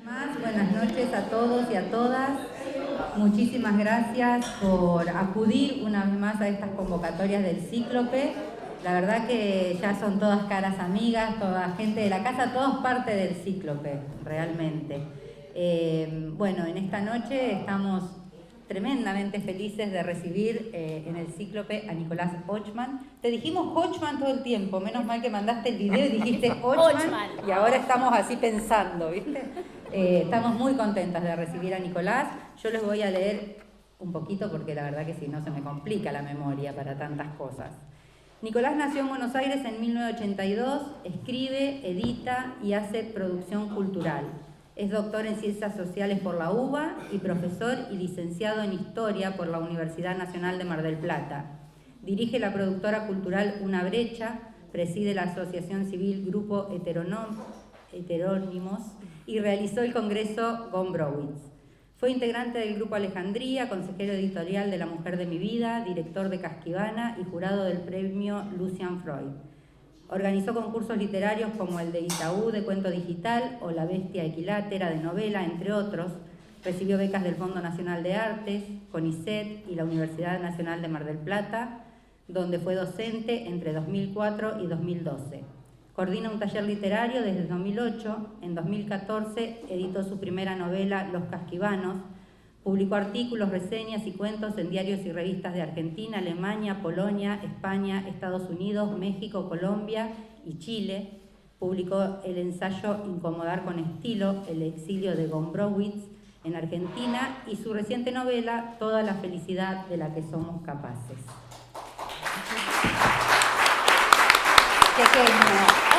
Más, buenas noches a todos y a todas. Muchísimas gracias por acudir una vez más a estas convocatorias del Cíclope. La verdad que ya son todas caras amigas, toda gente de la casa, todos parte del Cíclope, realmente. Bueno, en esta noche estamos tremendamente felices de recibir en el Cíclope a Nicolás Ochman. Te dijimos Ochman todo el tiempo, menos mal que mandaste el video y dijiste Ochman y ahora estamos así pensando, ¿viste? Estamos muy contentas de recibir a Nicolás. Yo les voy a leer un poquito porque la verdad que si no se me complica la memoria para tantas cosas. Nicolás nació en Buenos Aires en 1982, escribe, edita y hace producción cultural. Es doctor en Ciencias Sociales por la UBA y profesor y licenciado en Historia por la Universidad Nacional de Mar del Plata. Dirige la productora cultural Una Brecha, preside la Asociación Civil Grupo Heterónimos y realizó el Congreso Gombrowicz. Fue integrante del Grupo Alejandría, consejero editorial de La Mujer de mi Vida, director de Casquivana y jurado del premio Lucian Freud. Organizó concursos literarios como el de Itaú de cuento digital o La Bestia Equilátera de novela, entre otros. Recibió becas del Fondo Nacional de Artes, CONICET y la Universidad Nacional de Mar del Plata, donde fue docente entre 2004 y 2012. Coordina un taller literario desde 2008. En 2014 editó su primera novela, Los Casquivanos. Publicó artículos, reseñas y cuentos en diarios y revistas de Argentina, Alemania, Polonia, España, Estados Unidos, México, Colombia y Chile. Publicó el ensayo Incomodar con estilo, el exilio de Gombrowicz en Argentina y su reciente novela Toda la felicidad de la que somos capaces. Pequeño.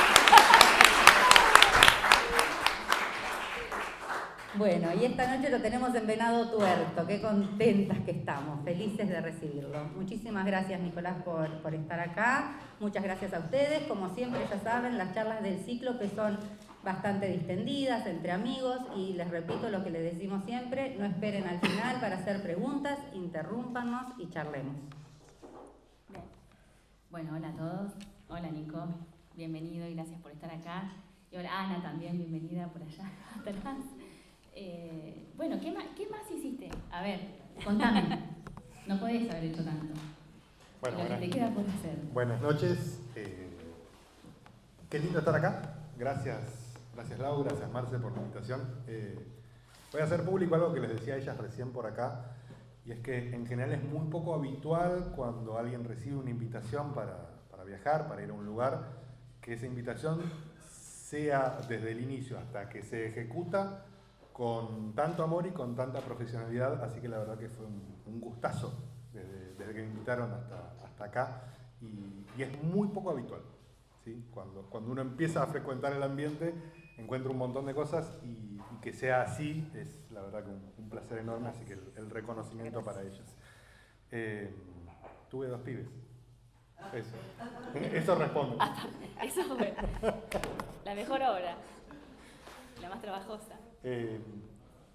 Bueno, y esta noche lo tenemos en Venado Tuerto. Qué contentas que estamos, felices de recibirlo. Muchísimas gracias, Nicolás, por estar acá. Muchas gracias a ustedes. Como siempre, ya saben, las charlas del Cíclope son bastante distendidas, entre amigos, y les repito lo que les decimos siempre, no esperen al final para hacer preguntas, interrúmpanos y charlemos. Bien. Bueno, hola a todos. Hola, Nico. Bienvenido y gracias por estar acá. Y hola, Ana, también bienvenida por allá atrás. Bueno, ¿qué más hiciste? A ver, contame. No podés haber hecho tanto. Bueno, lo que te queda por hacer. Buenas noches. Qué lindo estar acá. Gracias Lau, gracias Marce por la invitación. Voy a hacer público algo que les decía a ellas recién por acá, y es que en general es muy poco habitual cuando alguien recibe una invitación para viajar, para ir a un lugar, que esa invitación sea desde el inicio hasta que se ejecuta con tanto amor y con tanta profesionalidad, así que la verdad que fue un gustazo desde que me invitaron hasta acá, y es muy poco habitual, ¿sí? Cuando uno empieza a frecuentar el ambiente, encuentra un montón de cosas, y que sea así es la verdad que un placer enorme, así que el reconocimiento para ellas. Tuve 2 pibes. Eso responde. Eso fue la mejor obra, la más trabajosa.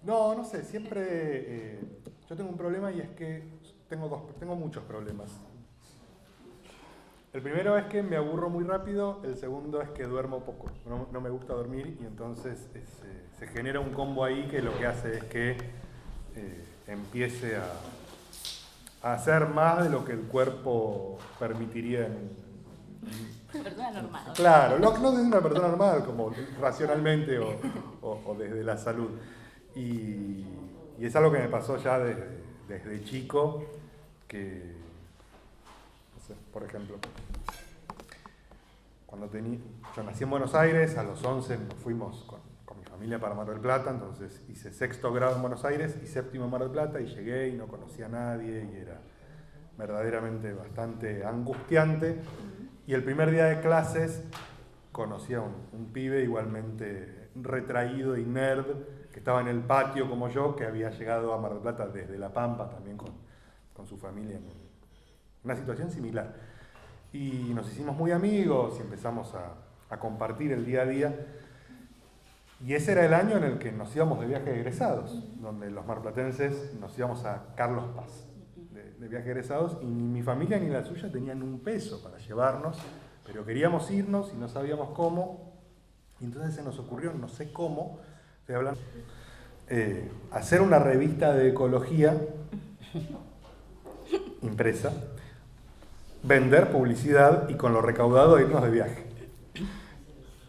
No sé, siempre yo tengo un problema, y es que tengo muchos problemas. El primero es que me aburro muy rápido, el segundo es que duermo poco, no me gusta dormir, y entonces se genera un combo ahí que lo que hace es que empiece a hacer más de lo que el cuerpo permitiría Una persona normal. Claro, no desde una persona normal, como racionalmente o desde la salud. Y es algo que me pasó ya desde chico, que, no sé, por ejemplo, yo nací en Buenos Aires, a los 11 nos fuimos con mi familia para Mar del Plata, entonces hice 6º grado en Buenos Aires y 7º en Mar del Plata, y llegué y no conocía a nadie, y era verdaderamente bastante angustiante. Y el primer día de clases conocí a un pibe igualmente retraído y nerd, que estaba en el patio como yo, que había llegado a Mar del Plata desde La Pampa, también con su familia, en una situación similar. Y nos hicimos muy amigos y empezamos a compartir el día a día. Y ese era el año en el que nos íbamos de viaje de egresados, donde los marplatenses nos íbamos a Carlos Paz de viaje de egresados, y ni mi familia ni la suya tenían un peso para llevarnos, pero queríamos irnos y no sabíamos cómo, y entonces se nos ocurrió, no sé cómo, Estoy hablando. Hacer una revista de ecología impresa, vender publicidad y con lo recaudado irnos de viaje.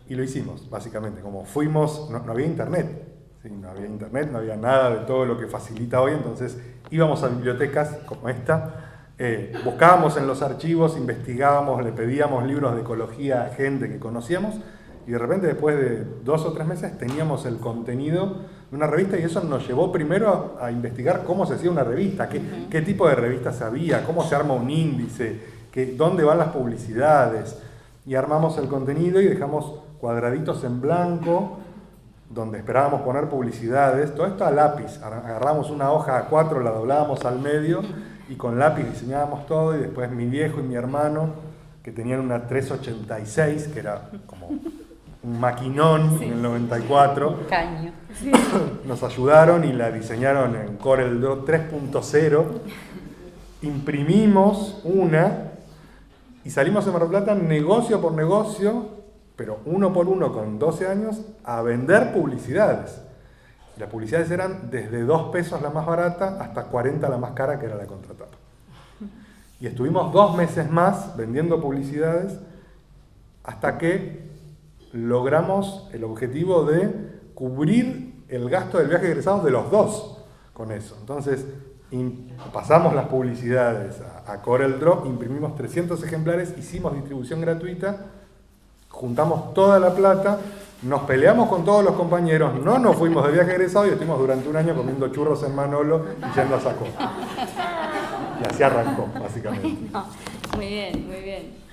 Y lo hicimos, básicamente. Como fuimos, no había internet. ¿Sí? No había internet, no había nada de todo lo que facilita hoy, entonces íbamos a bibliotecas como esta, buscábamos en los archivos, investigábamos, le pedíamos libros de ecología a gente que conocíamos y de repente después de 2 o 3 meses teníamos el contenido de una revista y eso nos llevó primero a investigar cómo se hacía una revista, qué tipo de revistas había, cómo se arma un índice, dónde van las publicidades y armamos el contenido y dejamos cuadraditos en blanco donde esperábamos poner publicidades, todo esto a lápiz, agarramos una hoja A4, la doblábamos al medio y con lápiz diseñábamos todo y después mi viejo y mi hermano, que tenían una 386, que era como un maquinón en el 94, Caño. nos ayudaron y la diseñaron en Corel Draw 3.0, imprimimos una y salimos en Mar del Plata negocio por negocio, pero uno por uno con 12 años, a vender publicidades. Las publicidades eran desde 2 pesos la más barata hasta 40 la más cara, que era la contratapa. Y estuvimos 2 meses más vendiendo publicidades hasta que logramos el objetivo de cubrir el gasto del viaje de egresados de los 2 con eso. Entonces, pasamos las publicidades a Corel Draw, imprimimos 300 ejemplares, hicimos distribución gratuita, juntamos toda la plata, nos peleamos con todos los compañeros, no nos fuimos de viaje egresado y estuvimos durante un año comiendo churros en Manolo y yendo a Sacó. Y así arrancó, básicamente. No, muy bien, muy bien.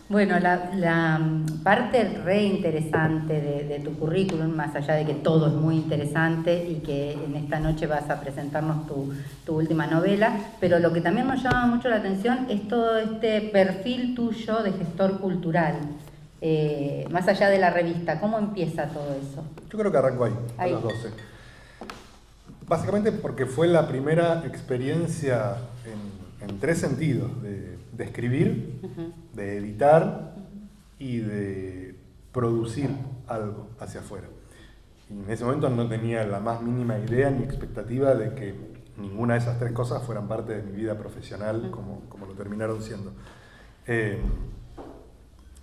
Bueno, la parte re interesante de tu currículum, más allá de que todo es muy interesante y que en esta noche vas a presentarnos tu última novela, pero lo que también nos llama mucho la atención es todo este perfil tuyo de gestor cultural. Más allá de la revista, ¿cómo empieza todo eso? Yo creo que arrancó ahí. A los 12. Básicamente porque fue la primera experiencia en 3 sentidos, de escribir, de editar y de producir algo hacia afuera. Y en ese momento no tenía la más mínima idea ni expectativa de que ninguna de esas 3 cosas fueran parte de mi vida profesional como lo terminaron siendo.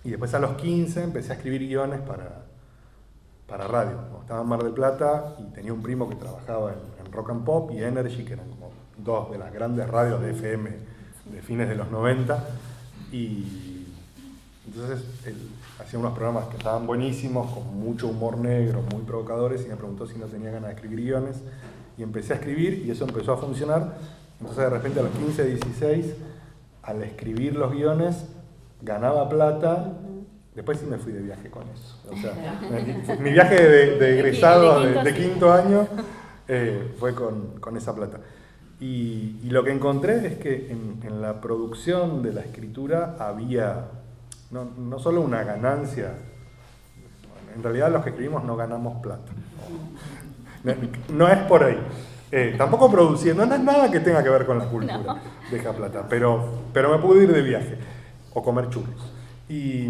Y después a los 15 empecé a escribir guiones para radio. Estaba en Mar del Plata y tenía un primo que trabajaba en Rock and Pop y Energy, que eran como 2 de las grandes radios de FM de fines de los 90. Y entonces él hacía unos programas que estaban buenísimos, con mucho humor negro, muy provocadores, y me preguntó si no tenía ganas de escribir guiones. Y empecé a escribir y eso empezó a funcionar. Entonces de repente a los 15, 16, al escribir los guiones, ganaba plata, después sí me fui de viaje con eso. O sea, mi viaje de egresado de quinto año fue con esa plata. Y lo que encontré es que en la producción de la escritura había no solo una ganancia, en realidad los que escribimos no ganamos plata. No es por ahí. Tampoco produciendo, no es nada que tenga que ver con la cultura, no. Deja plata, pero me pude ir de viaje o comer churros. Y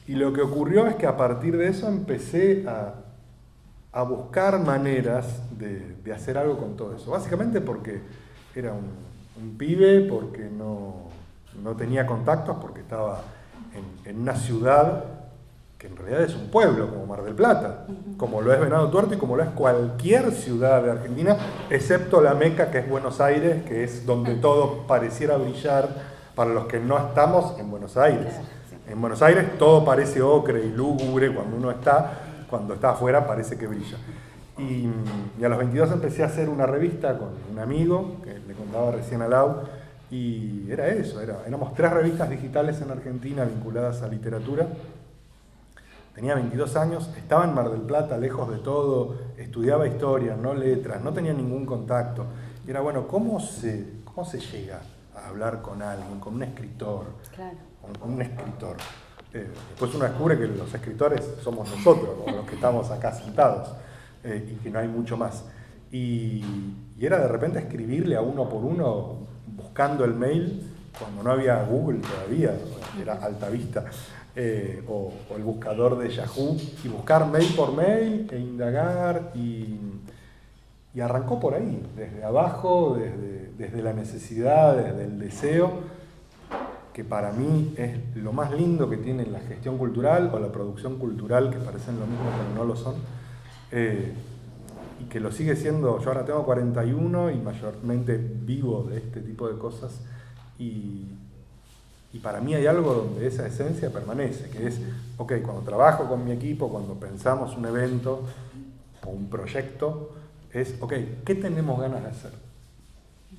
lo que ocurrió es que a partir de eso empecé a buscar maneras de hacer algo con todo eso. Básicamente porque era un pibe, porque no tenía contactos, porque estaba en una ciudad que en realidad es un pueblo, como Mar del Plata, como lo es Venado Tuerto y como lo es cualquier ciudad de Argentina, excepto la Meca, que es Buenos Aires, que es donde todo pareciera brillar para los que no estamos en Buenos Aires. En Buenos Aires todo parece ocre y lúgubre cuando está afuera parece que brilla. Y a los 22 empecé a hacer una revista con un amigo, que le contaba recién a Lau, y era eso, éramos 3 revistas digitales en Argentina vinculadas a literatura. Tenía 22 años, estaba en Mar del Plata, lejos de todo, estudiaba historia, no letras, no tenía ningún contacto. Y era, bueno, ¿cómo se llega a hablar con alguien, con un escritor? Claro. Con un escritor. Después uno descubre que los escritores somos nosotros, como los que estamos acá sentados, y que no hay mucho más. Y era de repente escribirle a uno por uno, buscando el mail, cuando no había Google todavía, era Altavista. o el buscador de Yahoo, y buscar mail por mail e indagar, y arrancó por ahí, desde abajo, desde la necesidad, desde el deseo, que para mí es lo más lindo que tiene la gestión cultural o la producción cultural, que parecen lo mismo pero no lo son, y que lo sigue siendo. Yo ahora tengo 41 y mayormente vivo de este tipo de cosas, y para mí hay algo donde esa esencia permanece, que es, ok, cuando trabajo con mi equipo, cuando pensamos un evento o un proyecto, es, ok, ¿qué tenemos ganas de hacer?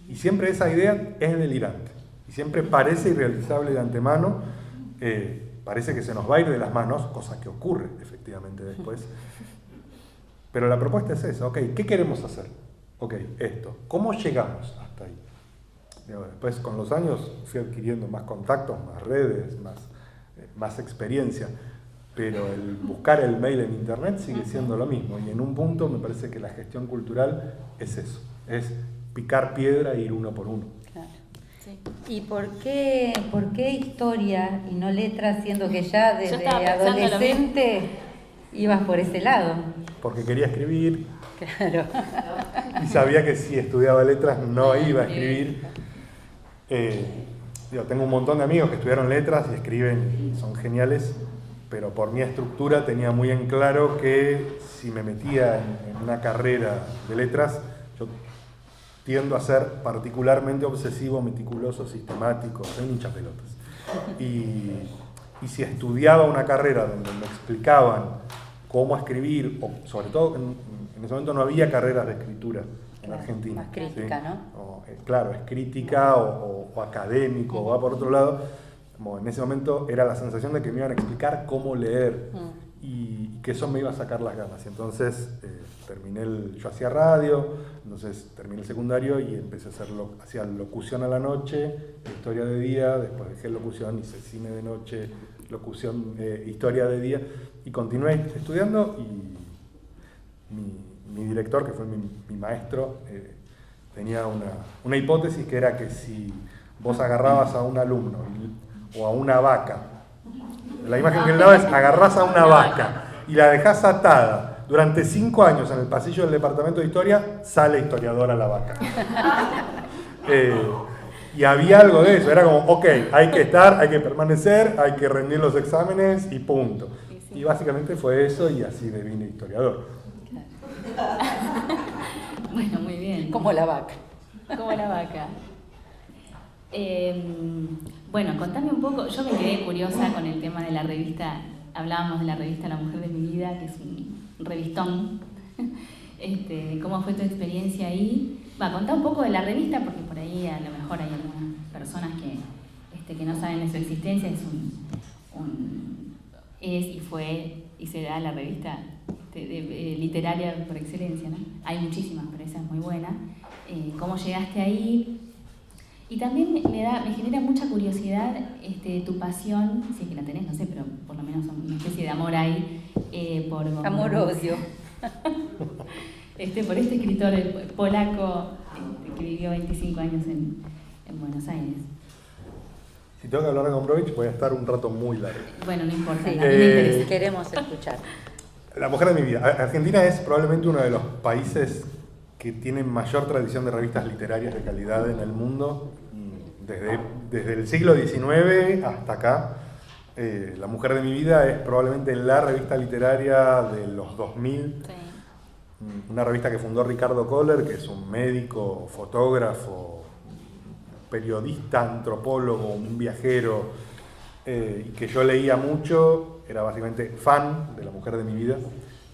Y siempre esa idea es delirante, y siempre parece irrealizable de antemano, parece que se nos va a ir de las manos, cosa que ocurre efectivamente después. Pero la propuesta es esa, ok, ¿qué queremos hacer? Ok, esto, ¿cómo llegamos hasta ahí? Después, con los años, fui adquiriendo más contactos, más redes, más experiencia, pero el buscar el mail en internet sigue siendo lo mismo, y en un punto me parece que la gestión cultural es eso, es picar piedra e ir uno por uno. Claro. Sí. ¿Y por qué historia y no letras, siendo que ya desde adolescente ibas por ese lado? Porque quería escribir. Claro. Y sabía que si estudiaba letras no iba a escribir. Tengo un montón de amigos que estudiaron letras y escriben, son geniales, pero por mi estructura tenía muy en claro que si me metía en una carrera de letras, yo tiendo a ser particularmente obsesivo, meticuloso, sistemático, soy hincha pelotas. Y si estudiaba una carrera donde me explicaban cómo escribir, o sobre todo en ese momento no había carreras de escritura en Argentina. Más crítica, ¿sí? ¿No? Claro, es crítica o académico, o va por otro lado. Como en ese momento era la sensación de que me iban a explicar cómo leer, y que eso me iba a sacar las ganas. Y entonces yo hacía radio, entonces terminé el secundario y empecé a hacía locución a la noche, historia de día, después dejé locución, hice cine de noche, locución, historia de día, y continué estudiando. Y mi director, que fue mi maestro, tenía una hipótesis que era que si vos agarrabas a un alumno o a una vaca, la imagen que él daba es: agarrás a una vaca y la dejás atada durante 5 años en el pasillo del departamento de historia, sale historiadora la vaca. Y había algo de eso, era como, ok, hay que estar, hay que permanecer, hay que rendir los exámenes y punto. Y básicamente fue eso, y así devine historiador. Bueno, muy bien. Como la vaca. Como la vaca. Bueno, contame un poco, yo me quedé curiosa con el tema de la revista, hablábamos de la revista La Mujer de mi Vida, que es un revistón. ¿Cómo fue tu experiencia ahí? Contá un poco de la revista, porque por ahí a lo mejor hay algunas personas que no saben de su existencia. Es y fue y será la revista literaria por excelencia, ¿no? Hay muchísimas, pero esa es muy buena. ¿Cómo llegaste ahí? Y también me genera mucha curiosidad tu pasión, si es que la tenés, no sé, pero por lo menos una especie de amor ahí por amor-odio. Por este escritor polaco que vivió 25 años en Buenos Aires. Si tengo que hablar de Gombrowicz, voy a estar un rato muy largo. Bueno, no importa, sí, a mí me interesa. Queremos escuchar. La Mujer de mi Vida. Argentina es probablemente uno de los países que tienen mayor tradición de revistas literarias de calidad en el mundo, desde el siglo XIX hasta acá. La Mujer de mi Vida es probablemente la revista literaria de los 2000. Sí. Una revista que fundó Ricardo Kohler, que es un médico, fotógrafo, periodista, antropólogo, un viajero, y que yo leía mucho. Era básicamente fan de La Mujer de mi Vida,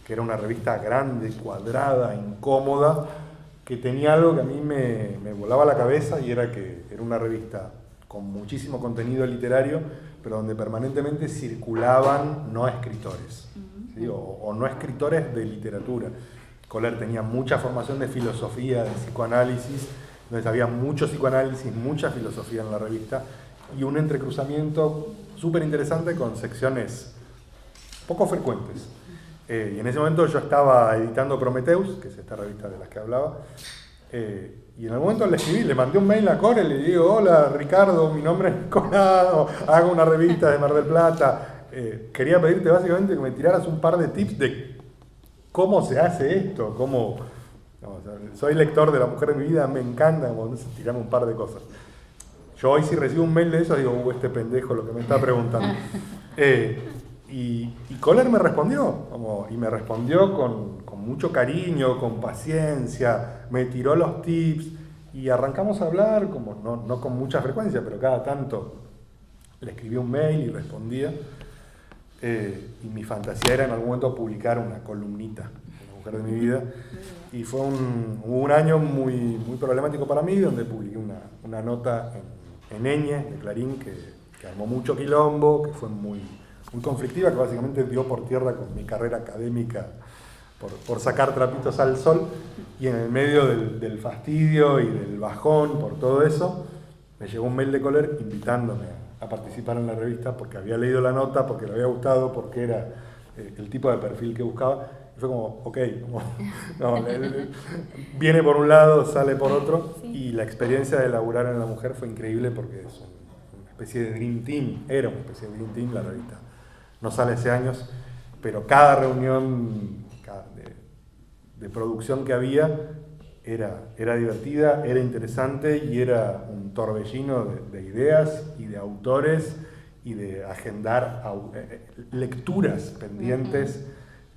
que era una revista grande, cuadrada, incómoda, que tenía algo que a mí me volaba la cabeza, y era que era una revista con muchísimo contenido literario, pero donde permanentemente circulaban no escritores, ¿sí? o no escritores de literatura. Kohler tenía mucha formación de filosofía, de psicoanálisis, entonces había mucho psicoanálisis, mucha filosofía en la revista, y un entrecruzamiento súper interesante con secciones poco frecuentes. Y en ese momento yo estaba editando Prometheus, que es esta revista de las que hablaba, y en el momento le escribí, le mandé un mail a Core, le digo: hola Ricardo, mi nombre es Conado, hago una revista de Mar del Plata, quería pedirte básicamente que me tiraras un par de tips de cómo se hace esto, cómo... soy lector de La Mujer de mi vida, me encanta, tirame un par de cosas. Yo hoy si recibo un mail de eso digo, este pendejo lo que me está preguntando. Y Kohler me respondió, y me respondió con mucho cariño, con paciencia, me tiró los tips y arrancamos a hablar, como no con mucha frecuencia, pero cada tanto le escribí un mail y respondía. Y mi fantasía era en algún momento publicar una columnita de La Mujer de mi vida. Y fue un año muy, muy problemático para mí, donde publiqué una nota en Eñe, de Clarín, que armó mucho quilombo, que fue muy conflictiva, que básicamente dio por tierra con mi carrera académica por sacar trapitos al sol, y en el medio del fastidio y del bajón por todo eso, me llegó un mail de Kohler invitándome a participar en la revista porque había leído la nota, porque le había gustado, porque era el tipo de perfil que buscaba. Y fue como, ok, viene por un lado, sale por otro, y la experiencia de laburar en La Mujer fue increíble porque es una especie de Dream Team, era una especie de Dream Team la revista. No sale hace años, pero cada reunión de producción que había era divertida, era interesante y era un torbellino de ideas y de autores y de agendar lecturas pendientes,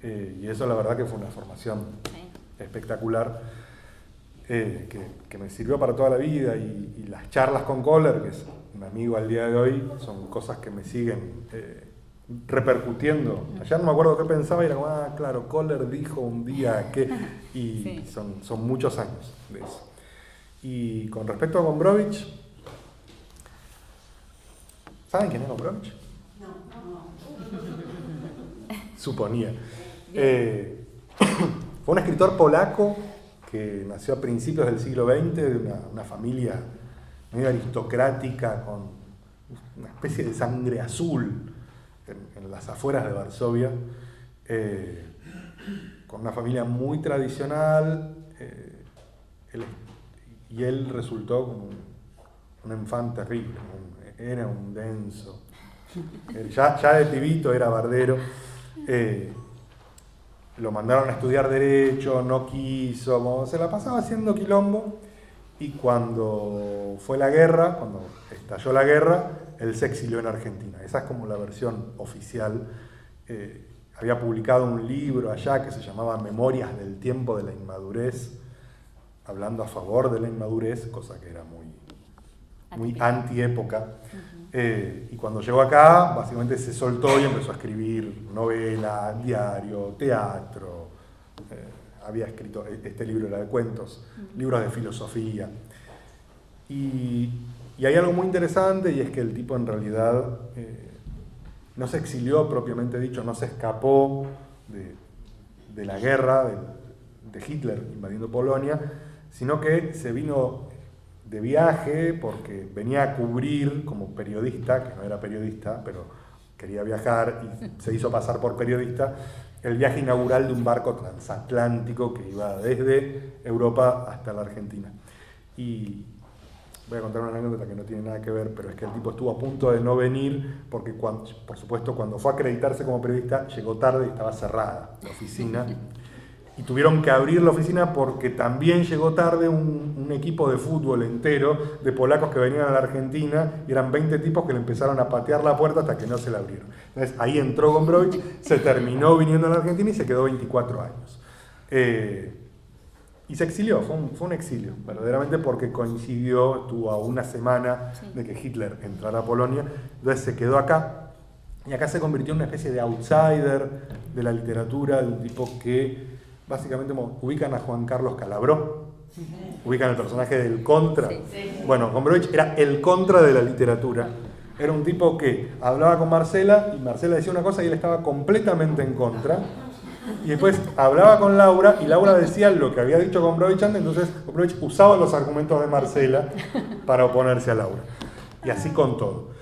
y eso la verdad que fue una formación espectacular, que me sirvió para toda la vida, y las charlas con Kohler, que es un amigo al día de hoy, son cosas que me siguen repercutiendo. Ayer no me acuerdo qué pensaba y era como, claro, Kohler dijo un día que... Y son muchos años de eso. Y con respecto a Gombrowicz, ¿saben quién es Gombrowicz? No. Suponía. Fue un escritor polaco que nació a principios del siglo XX de una familia medio aristocrática con una especie de sangre azul en las afueras de Varsovia, con una familia muy tradicional, y él resultó como un enfant terrible, era un denso, ya de pibito era bardero, lo mandaron a estudiar Derecho, no quiso, se la pasaba haciendo quilombo, y cuando fue la guerra, cuando estalló la guerra, él se exilió en Argentina. Esa es como la versión oficial. Había publicado un libro allá que se llamaba Memorias del tiempo de la inmadurez, hablando a favor de la inmadurez, cosa que era muy antiépoca. Y cuando llegó acá, básicamente se soltó y empezó a escribir novela, diario, teatro. Había escrito, este libro era de cuentos, libros de filosofía. Y hay algo muy interesante, y es que el tipo en realidad no se exilió propiamente dicho, no se escapó de la guerra de Hitler invadiendo Polonia, sino que se vino de viaje porque venía a cubrir como periodista, que no era periodista, pero quería viajar y se hizo pasar por periodista, el viaje inaugural de un barco transatlántico que iba desde Europa hasta la Argentina. Y voy a contar una anécdota que no tiene nada que ver, pero es que el tipo estuvo a punto de no venir porque, por supuesto, cuando fue a acreditarse como periodista, llegó tarde y estaba cerrada la oficina. Y tuvieron que abrir la oficina porque también llegó tarde un equipo de fútbol entero de polacos que venían a la Argentina, y eran 20 tipos que le empezaron a patear la puerta hasta que no se la abrieron. Entonces ahí entró Gombrowicz, se terminó viniendo a la Argentina y se quedó 24 años. Y se exilió, fue un exilio, verdaderamente, porque coincidió, estuvo a una semana de que Hitler entrara a Polonia, entonces se quedó acá, y acá se convirtió en una especie de outsider de la literatura, de un tipo que básicamente ubican a Juan Carlos Calabró, ubican el personaje del Contra. Bueno, Gombrowicz era el Contra de la literatura. Era un tipo que hablaba con Marcela y Marcela decía una cosa y él estaba completamente en contra. Y después hablaba con Laura y Laura decía lo que había dicho Gombrowicz antes, entonces Gombrowicz usaba los argumentos de Marcela para oponerse a Laura. Y así con todo.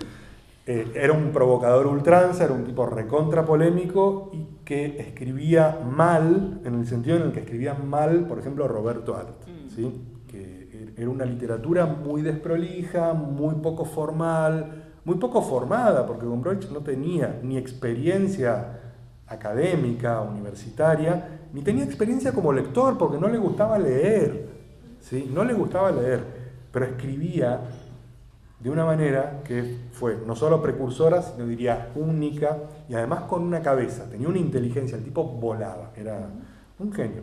Era un provocador ultranza, era un tipo recontra polémico y que escribía mal, en el sentido en el que escribía mal, por ejemplo, Roberto Alt, ¿sí? Que era una literatura muy desprolija, muy poco formal, muy poco formada, porque Gombrowicz no tenía ni experiencia académica, universitaria, ni tenía experiencia como lector, porque no le gustaba leer, ¿sí? No le gustaba leer, pero escribía de una manera que fue no solo precursora, sino diría única, y además con una cabeza, tenía una inteligencia, el tipo volaba, era un genio.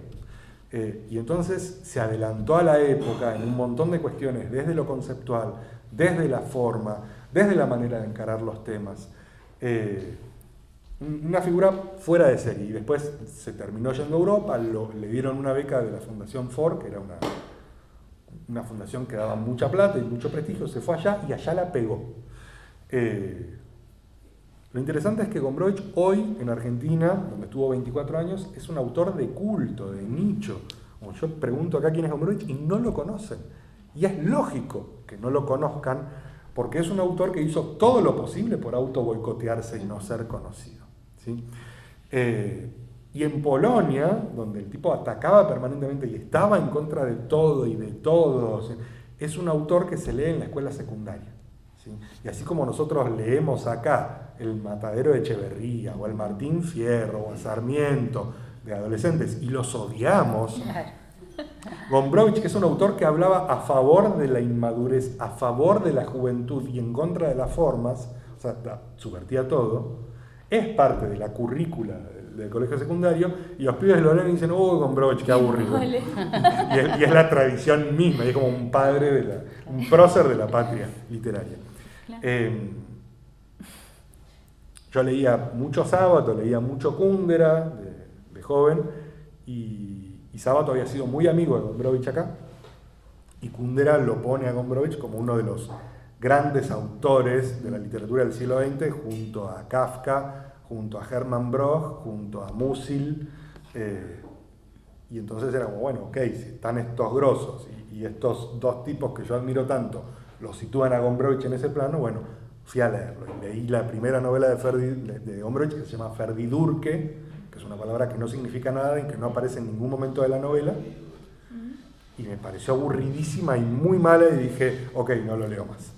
Y entonces se adelantó a la época en un montón de cuestiones, desde lo conceptual, desde la forma, desde la manera de encarar los temas. Una figura fuera de serie. Y después se terminó yendo a Europa, le dieron una beca de la Fundación Ford, que era una fundación que daba mucha plata y mucho prestigio, se fue allá y allá la pegó. Lo interesante es que Gombrowicz hoy en Argentina, donde estuvo 24 años, es un autor de culto, de nicho. Como yo pregunto acá quién es Gombrowicz y no lo conocen. Y es lógico que no lo conozcan porque es un autor que hizo todo lo posible por auto boicotearse y no ser conocido, ¿sí? Y en Polonia, donde el tipo atacaba permanentemente y estaba en contra de todo y de todos, es un autor que se lee en la escuela secundaria, ¿sí? Y así como nosotros leemos acá el Matadero de Echeverría, o el Martín Fierro, o el Sarmiento, de adolescentes, y los odiamos, Gombrowicz, que es un autor que hablaba a favor de la inmadurez, a favor de la juventud y en contra de las formas, o sea, subvertía todo, es parte de la currícula del colegio secundario, y los pibes lo leen y dicen, Gombrowicz, qué aburrido. Y es la tradición misma, y es como un padre, un prócer de la patria literaria. Yo leía mucho Sábato, leía mucho Kundera de joven, y Sábato había sido muy amigo de Gombrowicz acá, y Kundera lo pone a Gombrowicz como uno de los grandes autores de la literatura del siglo XX, junto a Kafka, junto a Hermann Broch, junto a Musil, y entonces era como, bueno, ok, si están estos grosos y estos dos tipos que yo admiro tanto los sitúan a Gombrowicz en ese plano, bueno, fui a leerlo y leí la primera novela de Gombrowicz que se llama Ferdidurke, que es una palabra que no significa nada y que no aparece en ningún momento de la novela, y me pareció aburridísima y muy mala y dije, ok, no lo leo más.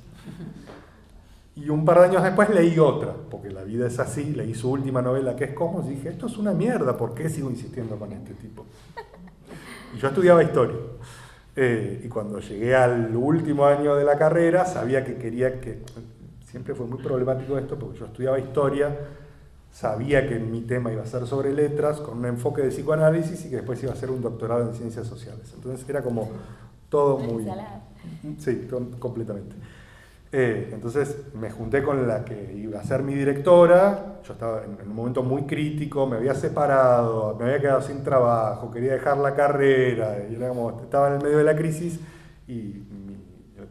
Y un par de años después leí otra, porque la vida es así, leí su última novela que es Cosmos y dije, esto es una mierda, ¿por qué sigo insistiendo con este tipo? Y yo estudiaba historia. Y cuando llegué al último año de la carrera, sabía que quería que... Siempre fue muy problemático esto, porque yo estudiaba historia, sabía que mi tema iba a ser sobre letras, con un enfoque de psicoanálisis, y que después iba a hacer un doctorado en ciencias sociales. Entonces era como todo muy... Sí, completamente. Entonces me junté con la que iba a ser mi directora, yo estaba en un momento muy crítico, me había separado, me había quedado sin trabajo, quería dejar la carrera, y era como, estaba en el medio de la crisis, y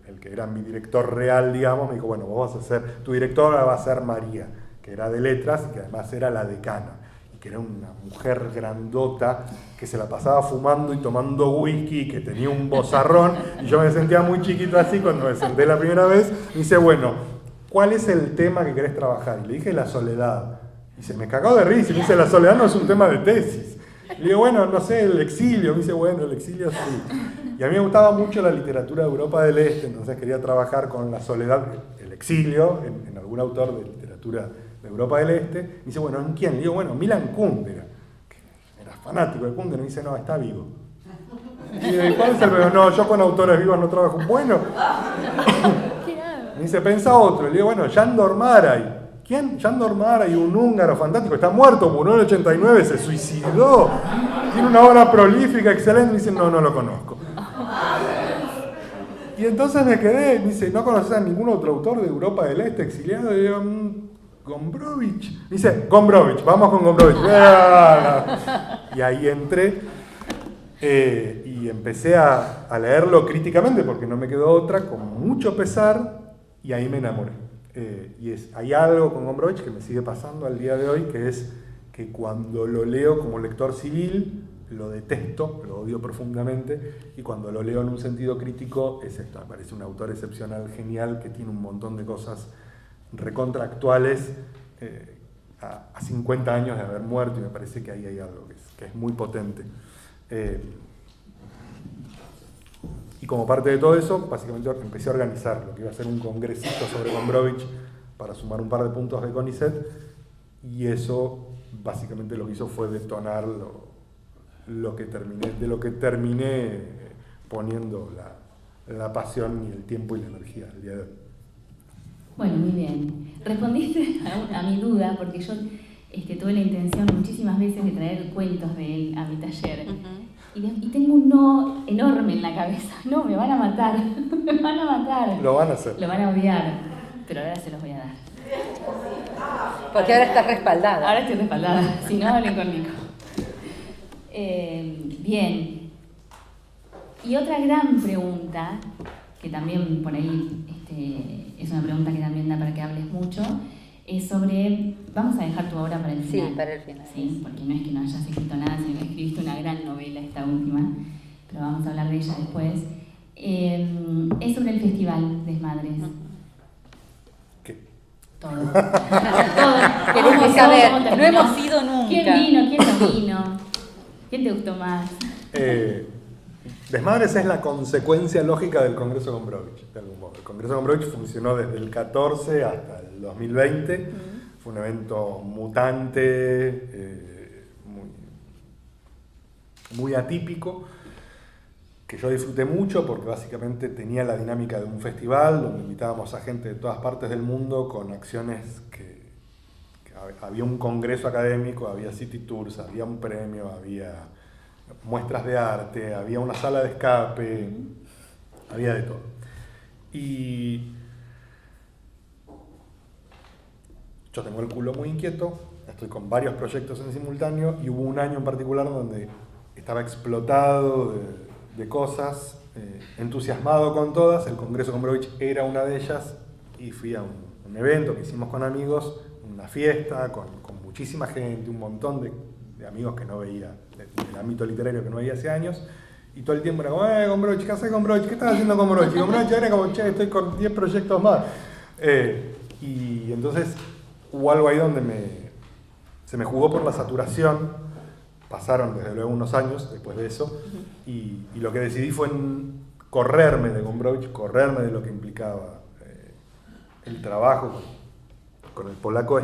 el que era mi director real, digamos, me dijo, bueno, vos vas a ser, tu directora va a ser María, que era de letras y que además era la decana, y que era una mujer grandota que se la pasaba fumando y tomando whisky, que tenía un vozarrón, y yo me sentía muy chiquito así cuando me senté la primera vez. Me dice, bueno, ¿cuál es el tema que querés trabajar? Y le dije, la soledad. Y se me cagó de risa y me dice, la soledad no es un tema de tesis. Le digo, bueno, no sé, el exilio. Me dice, bueno, el exilio sí. Y a mí me gustaba mucho la literatura de Europa del Este, entonces quería trabajar con la soledad, el exilio, en algún autor de literatura de Europa del Este. Me dice, bueno, ¿en quién? Le digo, bueno, Milan Kundera, que era fanático de Kundera. Me dice, no, está vivo. Y digo, ¿cuál es el problema? No, yo con autores vivos no trabajo. Bueno. Me dice, pensa otro. Le digo, bueno, Sándor Márai. ¿Quién? Sándor Márai, un húngaro fantástico, está muerto, murió en el 89, se suicidó, tiene una obra prolífica, excelente. Me dice, no, no lo conozco. Y entonces me quedé, me dice, ¿no conoces a ningún otro autor de Europa del Este exiliado? Y le digo, Gombrowicz. Me dice, Gombrowicz, vamos con Gombrowicz. Y ahí entré y empecé a leerlo críticamente porque no me quedó otra, con mucho pesar, y ahí me enamoré. Hay algo con Gombrowicz que me sigue pasando al día de hoy, que es que cuando lo leo como lector civil, lo detesto, lo odio profundamente, y cuando lo leo en un sentido crítico, es esto, me parece un autor excepcional, genial, que tiene un montón de cosas recontraactuales a 50 años de haber muerto, y me parece que ahí hay algo que es muy potente. Y como parte de todo eso, básicamente empecé a organizar lo que iba a ser un congresito sobre Gombrowicz para sumar un par de puntos de CONICET, y eso básicamente lo que hizo fue detonar de lo que terminé poniendo la pasión y el tiempo y la energía al día de hoy. Bueno, muy bien. Respondiste a mi duda, porque yo tuve la intención muchísimas veces de traer cuentos de él a mi taller. Y tengo un no enorme en la cabeza. No, me van a matar. Me van a matar. Lo van a hacer. Lo van a odiar. Pero ahora se los voy a dar. Porque ahora estás respaldada. Ahora estoy respaldada. Si no, hablen con Nico. Bien. Y otra gran pregunta, que también por ahí es una pregunta que también da para que hables mucho, es sobre... Vamos a dejar tu obra para el final. Sí, para el final. Sí, porque no es que no hayas escrito nada, sino que escribiste una gran novela, esta última, pero vamos a hablar de ella después. Es sobre el Festival Desmadres. ¿Qué? Todo. Todo. Queremos saber, cómo no terminó. hemos ido nunca. ¿Quién vino? ¿Quién no vino? ¿Quién te gustó más? Desmadres es la consecuencia lógica del Congreso Gombrowicz, de algún modo. El Congreso Gombrowicz funcionó desde el 14 hasta el 2020. Fue un evento mutante, muy atípico, que yo disfruté mucho porque básicamente tenía la dinámica de un festival donde invitábamos a gente de todas partes del mundo con acciones que había un congreso académico, había city tours, había un premio, había muestras de arte, había una sala de escape, había de todo. Y yo tengo el culo muy inquieto, estoy con varios proyectos en simultáneo y hubo un año en particular donde estaba explotado de cosas, entusiasmado con todas. El Congreso Gombrowicz era una de ellas y fui a un evento que hicimos con amigos, una fiesta con muchísima gente, un montón de amigos que no veía, del ámbito literario que no veía hace años, y todo el tiempo era como, Gombrowicz, ¿qué haces Gombrowicz? ¿Qué estás haciendo Gombrowicz? Y Gombrowicz era como, che, estoy con 10 proyectos más. Y entonces hubo algo ahí donde se me jugó por la saturación. Pasaron desde luego unos años después de eso, y lo que decidí fue correrme de Gombrowicz, correrme de lo que implicaba el trabajo con el polaco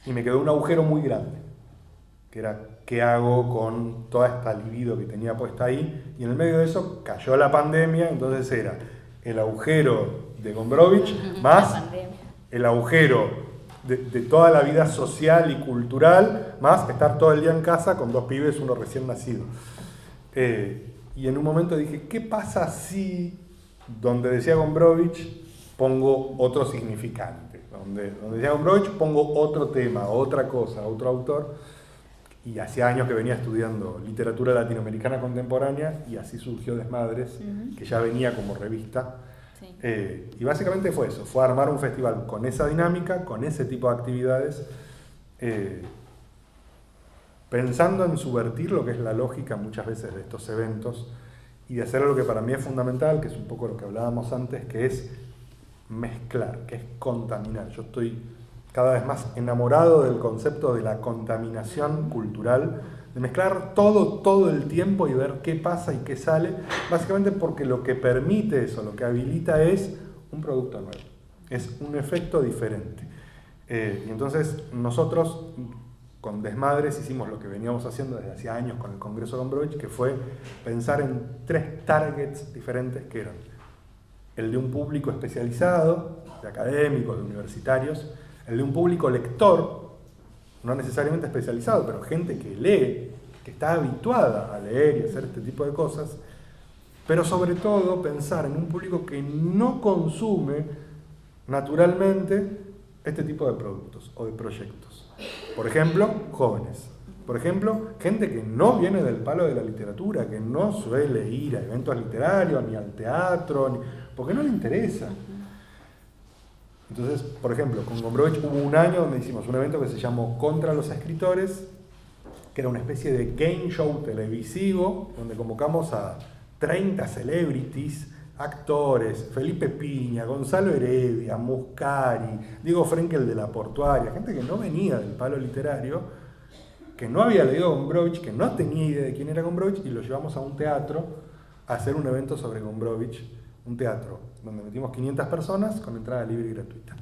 y me quedó un agujero muy grande, que era qué hago con toda esta libido que tenía puesta ahí, y en el medio de eso cayó la pandemia. Entonces era el agujero de Gombrowicz más el agujero de toda la vida social y cultural, más estar todo el día en casa con 2 pibes, uno recién nacido. Y en un momento dije, ¿qué pasa si donde decía Gombrowicz pongo otro significante? Donde decía Gombrowicz pongo otro tema, otra cosa, otro autor. Y hacía años que venía estudiando literatura latinoamericana contemporánea, y así surgió Desmadres, que ya venía como revista. Sí. Y básicamente fue eso, fue armar un festival con esa dinámica, con ese tipo de actividades, pensando en subvertir lo que es la lógica muchas veces de estos eventos, y de hacer algo que para mí es fundamental, que es un poco lo que hablábamos antes, que es mezclar, que es contaminar. Yo estoy cada vez más enamorado del concepto de la contaminación cultural, de mezclar todo el tiempo y ver qué pasa y qué sale, básicamente porque lo que permite eso, lo que habilita es un producto nuevo, es un efecto diferente. Y entonces nosotros con Desmadres hicimos lo que veníamos haciendo desde hacía años con el Congreso Gombrowicz, que fue pensar en 3 targets diferentes, que eran el de un público especializado, de académicos, de universitarios, el de un público lector, no necesariamente especializado, pero gente que lee, que está habituada a leer y hacer este tipo de cosas, pero sobre todo pensar en un público que no consume naturalmente este tipo de productos o de proyectos. Por ejemplo, jóvenes. Por ejemplo, gente que no viene del palo de la literatura, que no suele ir a eventos literarios, ni al teatro, porque no le interesa. Entonces, por ejemplo, con Gombrowicz hubo un año donde hicimos un evento que se llamó Contra los Escritores, que era una especie de game show televisivo, donde convocamos a 30 celebrities, actores, Felipe Piña, Gonzalo Heredia, Muscari, Diego Frenkel de la Portuaria, gente que no venía del palo literario, que no había leído Gombrowicz, que no tenía idea de quién era Gombrowicz, y lo llevamos a un teatro a hacer un evento sobre Gombrowicz, un teatro donde metimos 500 personas con entrada libre y gratuita.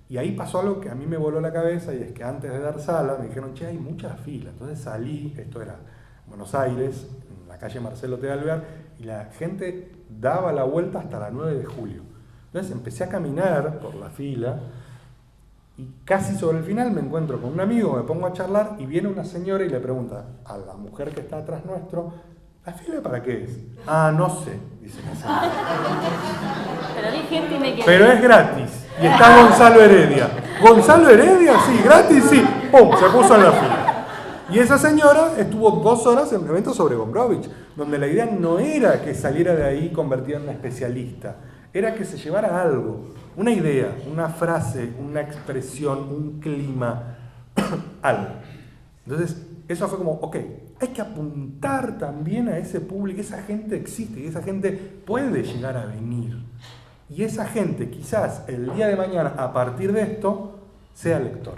Y ahí pasó algo que a mí me voló la cabeza, y es que antes de dar sala me dijeron, che, hay muchas filas. Entonces salí, esto era Buenos Aires, en la calle Marcelo T. de Alvear, y la gente daba la vuelta hasta la 9 de julio. Entonces empecé a caminar por la fila, y casi sobre el final me encuentro con un amigo, me pongo a charlar, y viene una señora y le pregunta a la mujer que está atrás nuestro, ¿la fila para qué es? Ah, no sé, dice la señora. Pero vi gente y me quedé. Pero es gratis. Y está Gonzalo Heredia. ¿Gonzalo Heredia? Sí, gratis, sí. ¡Pum! Se puso en la fila. Y esa señora estuvo 2 horas en un evento sobre Gombrowicz, donde la idea no era que saliera de ahí convertida en una especialista, era que se llevara algo, una idea, una frase, una expresión, un clima, algo. Entonces, eso fue como, ok, hay que apuntar también a ese público, esa gente existe y esa gente puede llegar a venir. Y esa gente quizás el día de mañana, a partir de esto, sea lector.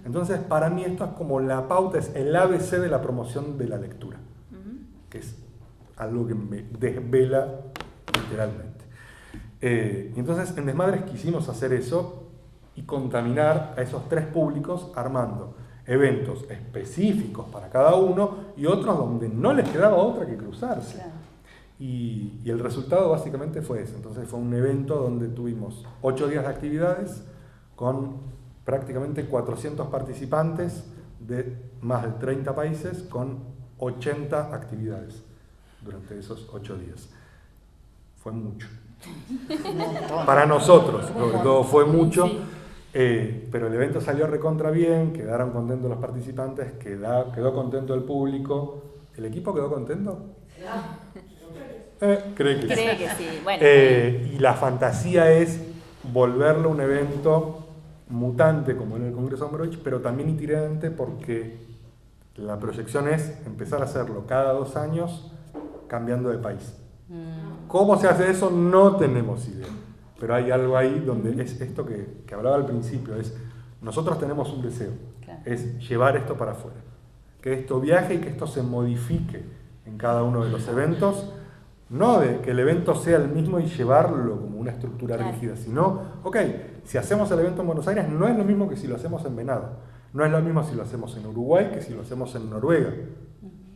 Entonces, para mí esto es como la pauta, es el ABC de la promoción de la lectura, que es algo que me desvela literalmente. Y entonces, en Desmadres quisimos hacer eso y contaminar a esos 3 públicos armando eventos específicos para cada uno y otros donde no les quedaba otra que cruzarse. Claro. Y el resultado básicamente fue eso. Entonces fue un evento donde tuvimos 8 días de actividades con prácticamente 400 participantes de más de 30 países con 80 actividades durante esos 8 días. Fue mucho. Para nosotros, sobre todo fue mucho. Pero el evento salió recontra bien, quedaron contentos los participantes, quedó contento el público. ¿El equipo quedó contento? Cree que sí. Bueno. Y la fantasía es volverlo un evento mutante como en el Congreso Gombrowicz, pero también itinerante, porque la proyección es empezar a hacerlo cada 2 años cambiando de país. ¿Cómo se hace eso? No tenemos idea. Pero hay algo ahí donde es esto que hablaba al principio, es nosotros tenemos un deseo, claro, es llevar esto para afuera, que esto viaje y que esto se modifique en cada uno de los eventos, no de que el evento sea el mismo y llevarlo como una estructura rígida, sino, ok, si hacemos el evento en Buenos Aires no es lo mismo que si lo hacemos en Venado, no es lo mismo si lo hacemos en Uruguay que si lo hacemos en Noruega.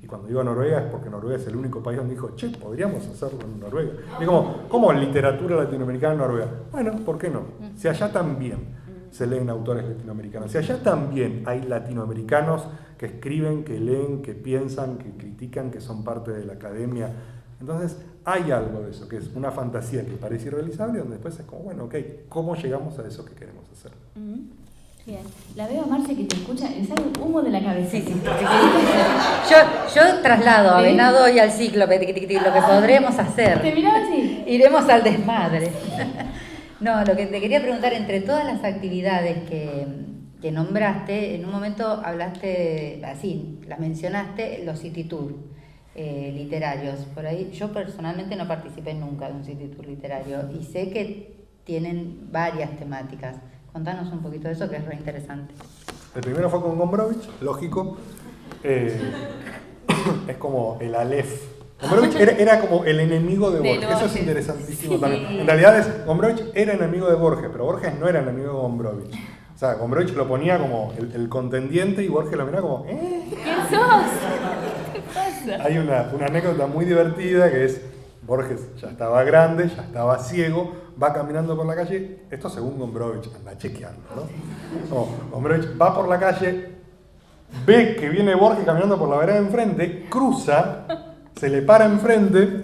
Y cuando digo Noruega es porque Noruega es el único país donde dijo, che, podríamos hacerlo en Noruega. Y ¿cómo literatura latinoamericana en Noruega? Bueno, ¿por qué no? Si allá también se leen autores latinoamericanos, si allá también hay latinoamericanos que escriben, que leen, que piensan, que critican, que son parte de la academia. Entonces hay algo de eso, que es una fantasía que parece irrealizable, donde después es como, bueno, ok, ¿cómo llegamos a eso que queremos hacer? Bien. La veo a Marce que te escucha, le sale humo de la cabeza. Sí. Yo traslado a Venado y al Cíclope lo que podremos hacer. ¿Te miraba así? Iremos al desmadre. No, lo que te quería preguntar, entre todas las actividades que nombraste, en un momento hablaste, así, las mencionaste, los city tour literarios. Por ahí, yo personalmente no participé nunca de un city tour literario y sé que tienen varias temáticas. Contanos un poquito de eso, que es re interesante. El primero fue con Gombrowicz, lógico. Es como el Aleph. Gombrowicz era como el enemigo de Borges. Eso es interesantísimo también. En realidad, Gombrowicz era enemigo de Borges, pero Borges no era enemigo de Gombrowicz. O sea, Gombrowicz lo ponía como el contendiente y Borges lo miraba como, ¿Quién sos? ¿Qué pasa? Hay una anécdota muy divertida que es, Borges ya estaba grande, ya estaba ciego, va caminando por la calle, esto según Gombrowicz, anda a chequearlo, ¿no? Gombrowicz va por la calle, ve que viene Borges caminando por la vereda de enfrente, cruza, se le para enfrente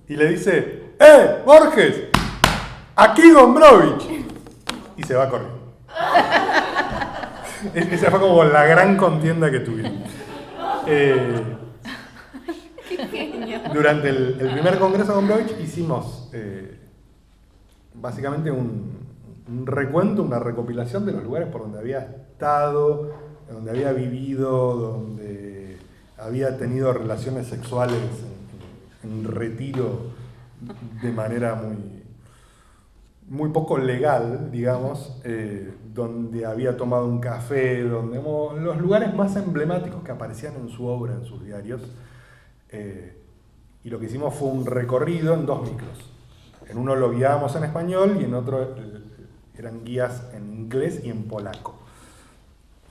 y le dice, Borges, aquí Gombrowicz, y se va corriendo. Esa fue como la gran contienda que tuvieron. Durante el primer congreso de Gombrowicz hicimos básicamente un recuento, una recopilación de los lugares por donde había estado, donde había vivido, donde había tenido relaciones sexuales en retiro de manera muy poco legal, digamos, donde había tomado un café, donde los lugares más emblemáticos que aparecían en su obra, en sus diarios. Y lo que hicimos fue un recorrido en 2 micros. En uno lo guiábamos en español y en otro eran guías en inglés y en polaco.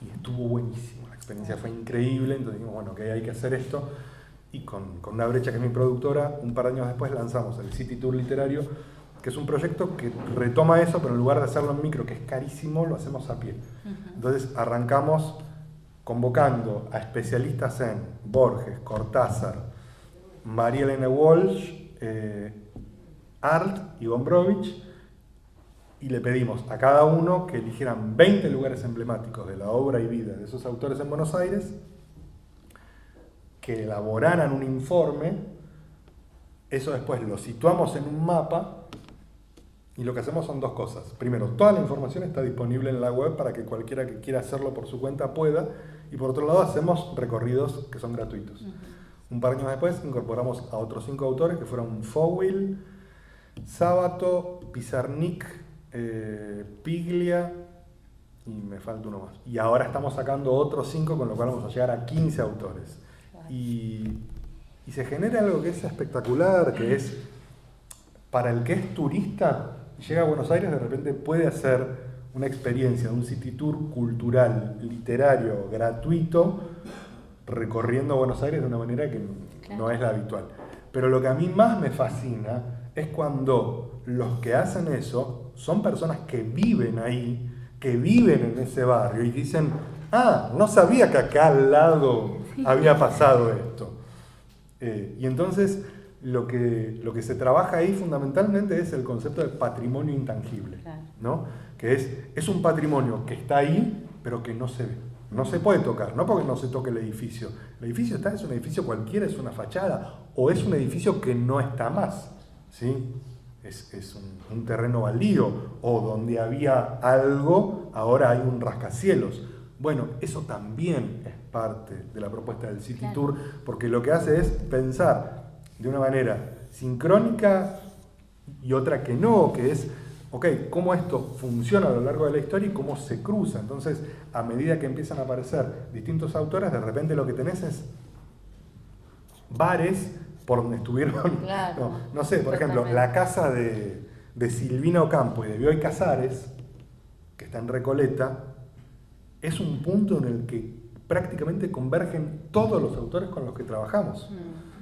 Y estuvo buenísimo, la experiencia fue increíble, entonces dijimos, bueno, que hay que hacer esto. Y con Una Brecha, que es mi productora, un par de años después lanzamos el City Tour Literario, que es un proyecto que retoma eso, pero en lugar de hacerlo en micro, que es carísimo, lo hacemos a pie. Entonces arrancamos convocando a especialistas en Borges, Cortázar, María Elena Walsh, Arlt y Gombrowicz, y le pedimos a cada uno que eligieran 20 lugares emblemáticos de la obra y vida de esos autores en Buenos Aires, que elaboraran un informe, eso después lo situamos en un mapa, y lo que hacemos son dos cosas. Primero, toda la información está disponible en la web para que cualquiera que quiera hacerlo por su cuenta pueda, y por otro lado hacemos recorridos que son gratuitos. Un par de años después incorporamos a otros 5 autores que fueron Fowell, Sábato, Pizarnik, Piglia, y me falta uno más. Y ahora estamos sacando otros 5, con lo cual vamos a llegar a 15 autores. Y se genera algo que es espectacular, que es, para el que es turista, llega a Buenos Aires, de repente puede hacer una experiencia de un city tour cultural, literario, gratuito, recorriendo Buenos Aires de una manera que no es la habitual. Pero lo que a mí más me fascina es cuando los que hacen eso son personas que viven ahí, que viven en ese barrio y dicen, no sabía que acá al lado había pasado esto. Y entonces lo que se trabaja ahí fundamentalmente es el concepto de patrimonio intangible, ¿no? Que es un patrimonio que está ahí, pero que no se ve. No se puede tocar, no porque no se toque el edificio. El edificio es un edificio cualquiera, es una fachada, o es un edificio que no está más, ¿sí? Es un terreno baldío, o donde había algo, ahora hay un rascacielos. Bueno, eso también es parte de la propuesta del City Tour, porque lo que hace es pensar de una manera sincrónica y otra que no, que es, cómo esto funciona a lo largo de la historia y cómo se cruza. Entonces, a medida que empiezan a aparecer distintos autores, de repente lo que tenés es bares por donde estuvieron, no sé, por ejemplo, la casa de Silvina Ocampo y de Bioy Casares, que está en Recoleta, es un punto en el que prácticamente convergen todos los autores con los que trabajamos.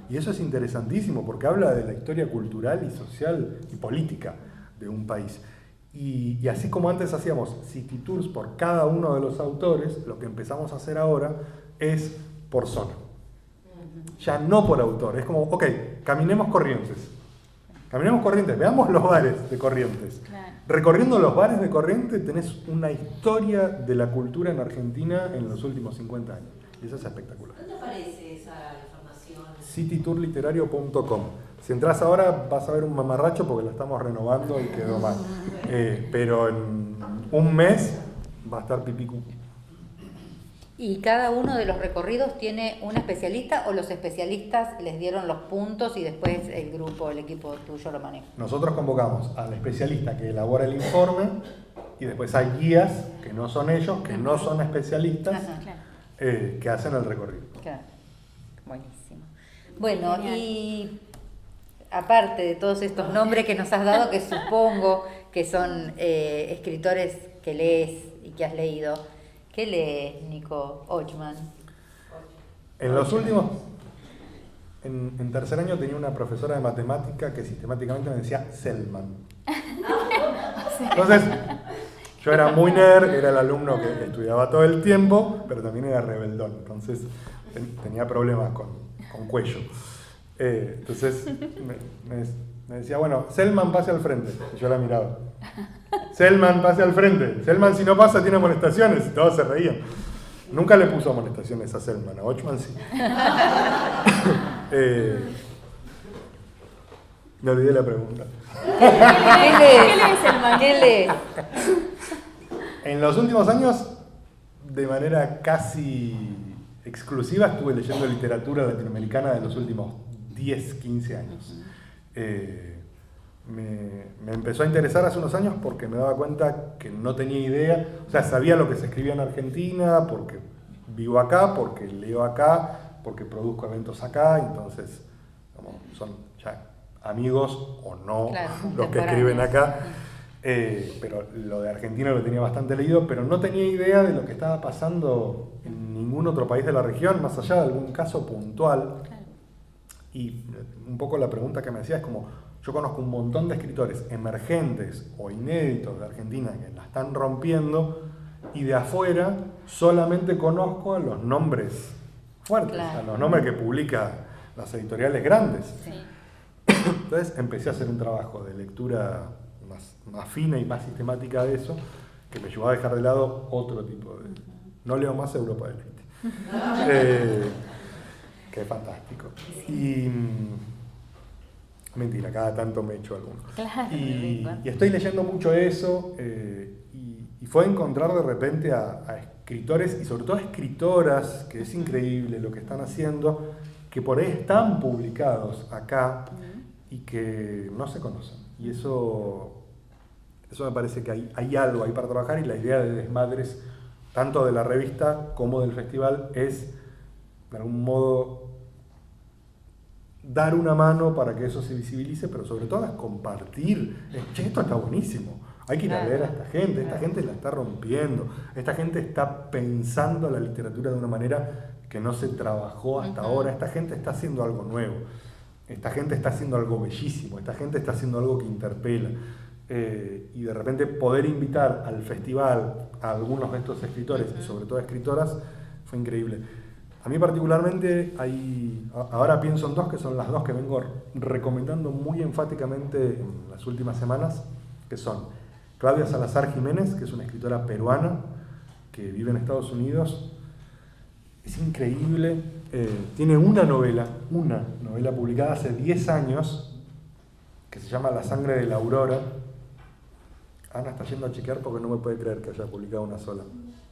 Y eso es interesantísimo porque habla de la historia cultural y social y política de un país. Y así como antes hacíamos city tours por cada uno de los autores, lo que empezamos a hacer ahora es por zona. Ya no por autor. Es como, caminemos Corrientes. Caminemos Corrientes, veamos los bares de Corrientes. Recorriendo los bares de Corrientes tenés una historia de la cultura en Argentina en los últimos 50 años. Y eso es espectacular. ¿Dónde aparece esa información? citytourliterario.com. Si entras ahora vas a ver un mamarracho porque la estamos renovando y quedó mal. Pero en un mes va a estar pipicú. ¿Y cada uno de los recorridos tiene un especialista o los especialistas les dieron los puntos y después el grupo, el equipo tuyo lo maneja? Nosotros convocamos al especialista que elabora el informe y después hay guías que no son ellos, que no son especialistas, que hacen el recorrido. Claro, buenísimo. Bueno, y aparte de todos estos nombres que nos has dado, que supongo que son escritores que lees y que has leído, ¿qué lees, Nico Ochman? En los últimos, en tercer año tenía una profesora de matemática que sistemáticamente me decía Selman. Entonces, yo era muy nerd, era el alumno que estudiaba todo el tiempo, pero también era rebeldón, entonces tenía problemas con cuello. Entonces me decía, bueno, Selman pase al frente, y yo la miraba. Selman pase al frente, Selman si no pasa tiene amonestaciones, y todos se reían. Nunca le puso amonestaciones a Selman, a Ochman sí. Me olvidé la pregunta. ¿Qué lees? En los últimos años, de manera casi exclusiva, estuve leyendo literatura latinoamericana de los últimos 10, 15 años. Me empezó a interesar hace unos años porque me daba cuenta que no tenía idea, o sea, sabía lo que se escribía en Argentina, porque vivo acá, porque leo acá, porque produzco eventos acá, entonces son ya amigos o no, claro, los que escriben acá. pero lo de Argentina lo tenía bastante leído, pero no tenía idea de lo que estaba pasando en ningún otro país de la región, más allá de algún caso puntual. Claro. Y un poco la pregunta que me hacía es como, yo conozco un montón de escritores emergentes o inéditos de Argentina que la están rompiendo, y de afuera solamente conozco a los nombres fuertes, Claro. a los nombres que publican las editoriales grandes. Sí. Entonces empecé a hacer un trabajo de lectura más fina y más sistemática de eso, que me llevó a dejar de lado otro tipo de... No leo más Europa del Este. Que es fantástico. Y mentira, cada tanto me echo alguno. Claro, Y estoy leyendo mucho eso, y fue encontrar de repente a escritores y sobre todo a escritoras, que es increíble lo que están haciendo, que por ahí están publicados acá y que no se conocen. Y eso me parece que hay algo ahí para trabajar, y la idea de Desmadres, tanto de la revista como del festival, es de algún modo dar una mano para que eso se visibilice, pero sobre todo es compartir. Che, esto está buenísimo, hay que ir a leer a esta gente la está rompiendo, esta gente está pensando la literatura de una manera que no se trabajó hasta ahora, esta gente está haciendo algo nuevo, esta gente está haciendo algo bellísimo, esta gente está haciendo algo que interpela. Y de repente poder invitar al festival a algunos de estos escritores y sobre todo escritoras fue increíble. A mí particularmente ahora pienso en dos, que son las dos que vengo recomendando muy enfáticamente en las últimas semanas, que son Claudia Salazar Jiménez, que es una escritora peruana que vive en Estados Unidos. Es increíble, tiene una novela publicada hace 10 años que se llama La sangre de la aurora. Ana está yendo a chequear porque no me puede creer que haya publicado una sola.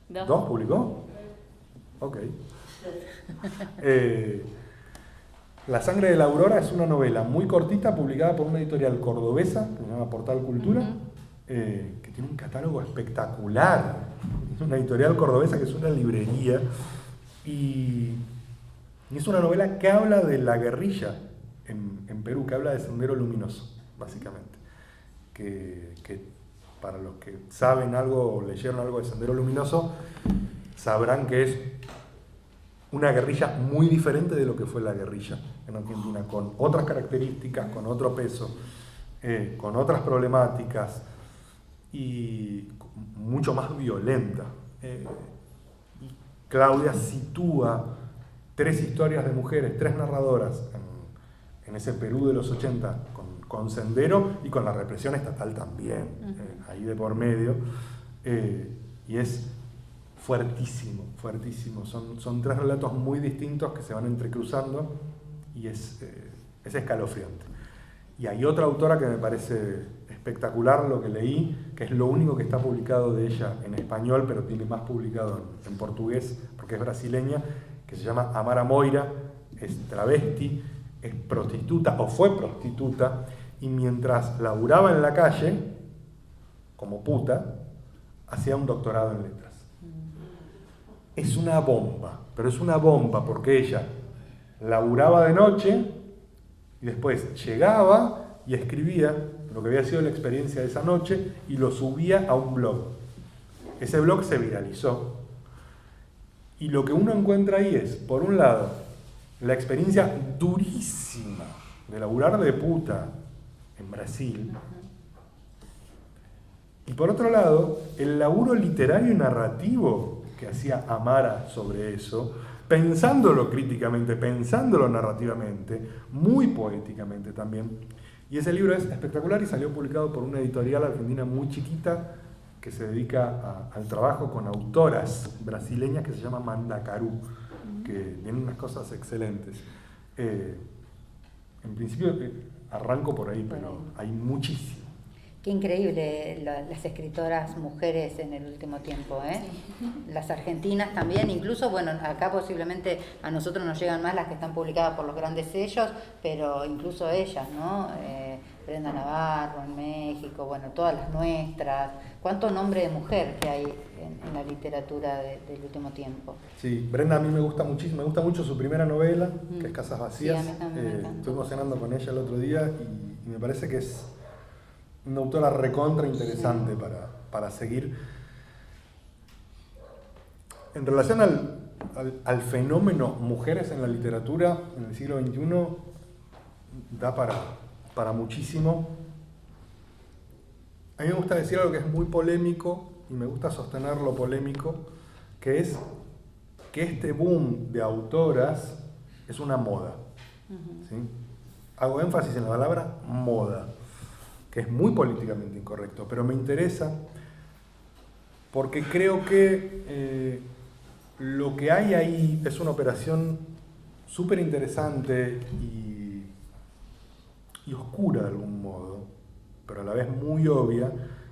¿Dos publicó? Ok. La sangre de la aurora es una novela muy cortita publicada por una editorial cordobesa que se llama Portal Cultura, que tiene un catálogo espectacular. Es una editorial cordobesa que es una librería, y es una novela que habla de la guerrilla en Perú, que habla de Sendero Luminoso, básicamente. Que para los que saben algo o leyeron algo de Sendero Luminoso, sabrán que es una guerrilla muy diferente de lo que fue la guerrilla en Argentina, con otras características, con otro peso, con otras problemáticas y mucho más violenta. Claudia sitúa 3 historias de mujeres, 3 narradoras en ese Perú de los 80, con Sendero y con la represión estatal también, ahí de por medio, y es fuertísimo. Son 3 relatos muy distintos que se van entrecruzando, y es escalofriante. Y hay otra autora que me parece espectacular lo que leí, que es lo único que está publicado de ella en español, pero tiene más publicado en portugués, porque es brasileña, que se llama Amara Moira, es travesti, es prostituta, o fue prostituta, y mientras laburaba en la calle, como puta, hacía un doctorado en letras. Es una bomba, pero es una bomba porque ella laburaba de noche y después llegaba y escribía lo que había sido la experiencia de esa noche y lo subía a un blog. Ese blog se viralizó. Y lo que uno encuentra ahí es, por un lado, la experiencia durísima de laburar de puta en Brasil, y por otro lado, el laburo literario y narrativo que hacía Amara sobre eso, pensándolo críticamente, pensándolo narrativamente, muy poéticamente también. Y ese libro es espectacular y salió publicado por una editorial argentina muy chiquita que se dedica al trabajo con autoras brasileñas, que se llama Mandacaru, que tienen unas cosas excelentes. En principio arranco por ahí, pero hay muchísimo. Qué increíble las escritoras mujeres en el último tiempo, ¿eh? Sí. Las argentinas también, incluso, bueno, acá posiblemente a nosotros nos llegan más las que están publicadas por los grandes sellos, pero incluso ellas, ¿no? Brenda Navarro en México, bueno, todas las nuestras. ¿Cuánto nombre de mujer que hay en la literatura del último tiempo? Sí, Brenda a mí me gusta muchísimo, me gusta mucho su primera novela, que es Casas Vacías. Sí, a mí también me encanta. Estuvimos cenando con ella el otro día y me parece que es una autora recontra interesante para seguir. En relación al fenómeno mujeres en la literatura en el siglo XXI, da para muchísimo. A mí me gusta decir algo que es muy polémico, y me gusta sostener lo polémico, que es que este boom de autoras es una moda. ¿Sí? Hago énfasis en la palabra moda, que es muy políticamente incorrecto, pero me interesa porque creo que lo que hay ahí es una operación súper interesante y oscura de algún modo, pero a la vez muy obvia,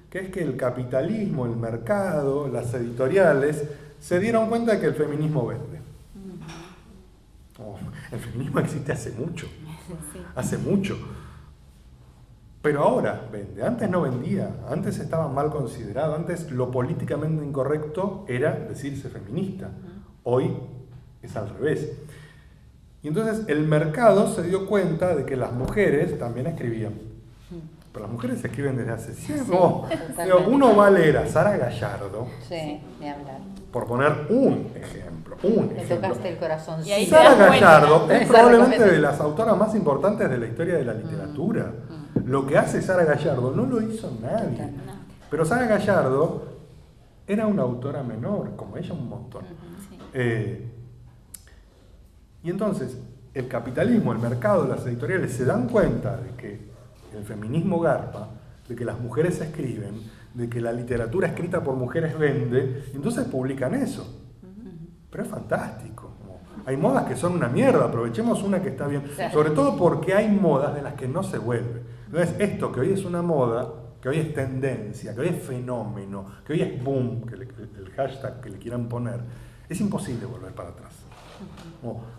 que es que el capitalismo, el mercado, las editoriales se dieron cuenta de que el feminismo vende. El feminismo existe hace mucho, hace mucho. Pero ahora vende, antes no vendía, antes estaba mal considerado, antes lo políticamente incorrecto era decirse feminista, hoy es al revés. Y entonces el mercado se dio cuenta de que las mujeres también escribían, pero las mujeres escriben desde hace tiempo. Uno va a leer a Sara Gallardo, sí, ni hablar. por poner un ejemplo. Me tocaste el corazón. Y ahí Sara Gallardo cuenta, ¿no? es probablemente de las autoras más importantes de la historia de la literatura. Lo que hace Sara Gallardo no lo hizo nadie. Pero Sara Gallardo era una autora menor, como ella un montón. Y entonces el capitalismo, el mercado, las editoriales se dan cuenta de que el feminismo garpa, de que las mujeres escriben, de que la literatura escrita por mujeres vende, y entonces publican eso. Pero es fantástico. Hay modas que son una mierda, aprovechemos una que está bien. Sobre todo porque hay modas de las que no se vuelve. Entonces, esto que hoy es una moda, que hoy es tendencia, que hoy es fenómeno, que hoy es boom, que el hashtag que le quieran poner, es imposible volver para atrás.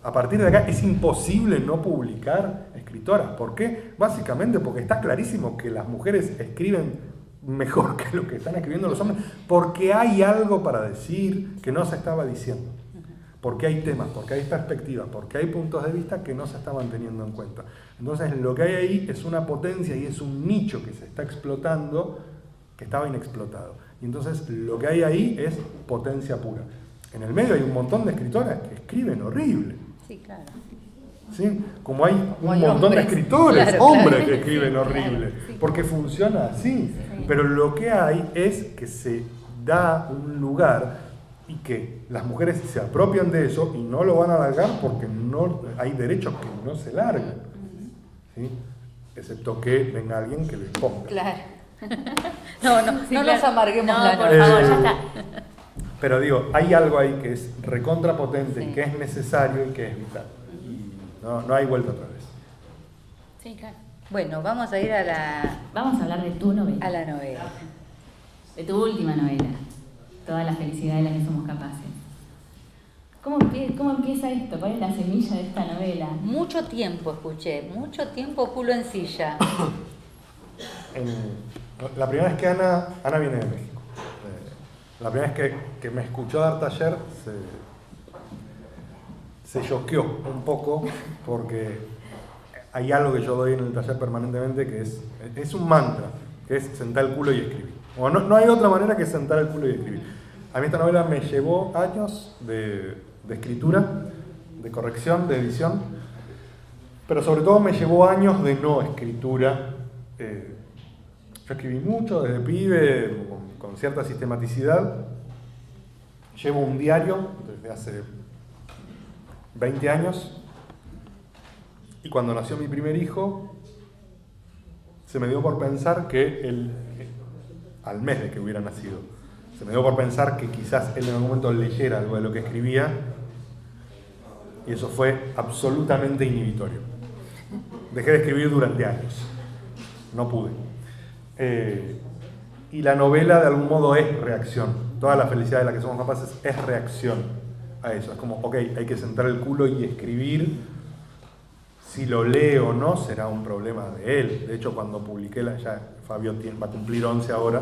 A partir de acá es imposible no publicar escritoras. ¿Por qué? Básicamente porque está clarísimo que las mujeres escriben mejor que lo que están escribiendo los hombres, porque hay algo para decir que no se estaba diciendo. Porque hay temas, porque hay perspectivas, porque hay puntos de vista que no se estaban teniendo en cuenta. Entonces lo que hay ahí es una potencia y es un nicho que se está explotando, que estaba inexplotado. Y entonces lo que hay ahí es potencia pura. En el medio hay un montón de escritoras que escriben horrible. Sí, claro. ¿Sí? Como hay un montón hombres, de escritores, claro, hombres claro, que escriben claro, horrible, sí. porque funciona así. Pero lo que hay es que se da un lugar y que las mujeres se apropian de eso y no lo van a largar porque no hay derechos que no se largan. ¿Sí? Excepto que venga alguien que lo imponga. Claro. No claro. nos amarguemos No, la por noche. favor, ya está. Pero digo, hay algo ahí que es recontrapotente, Sí. que es necesario y que es vital. Y no hay vuelta otra vez. Sí, claro. Bueno, vamos a ir Vamos a hablar de tu novela. a la novela. De tu última novela. Toda la felicidad de la que somos capaces. ¿Cómo empieza esto? ¿Cuál es la semilla de esta novela? Mucho tiempo escuché, mucho tiempo culo en silla. La primera vez que Ana viene de México. La primera vez que me escuchó dar taller se choqueó un poco porque hay algo que yo doy en el taller permanentemente que es un mantra, que es sentar el culo y escribir. Bueno, no hay otra manera que sentar el culo y escribir. A mí esta novela me llevó años de escritura, de corrección, de edición, pero sobre todo me llevó años de no escritura. Yo escribí mucho desde pibe, con cierta sistematicidad. Llevo un diario desde hace 20 años y cuando nació mi primer hijo se me dio por pensar que al mes de que hubiera nacido, se me dio por pensar que quizás él en algún momento leyera algo de lo que escribía y eso fue absolutamente inhibitorio. Dejé de escribir durante años, no pude. Y la novela de algún modo es reacción. Toda la felicidad de la que somos capaces es reacción a eso. Es como, ok, hay que sentar el culo y escribir. Si lo lee o no será un problema de él. De hecho, cuando publiqué, ya Fabio va a cumplir 11 ahora,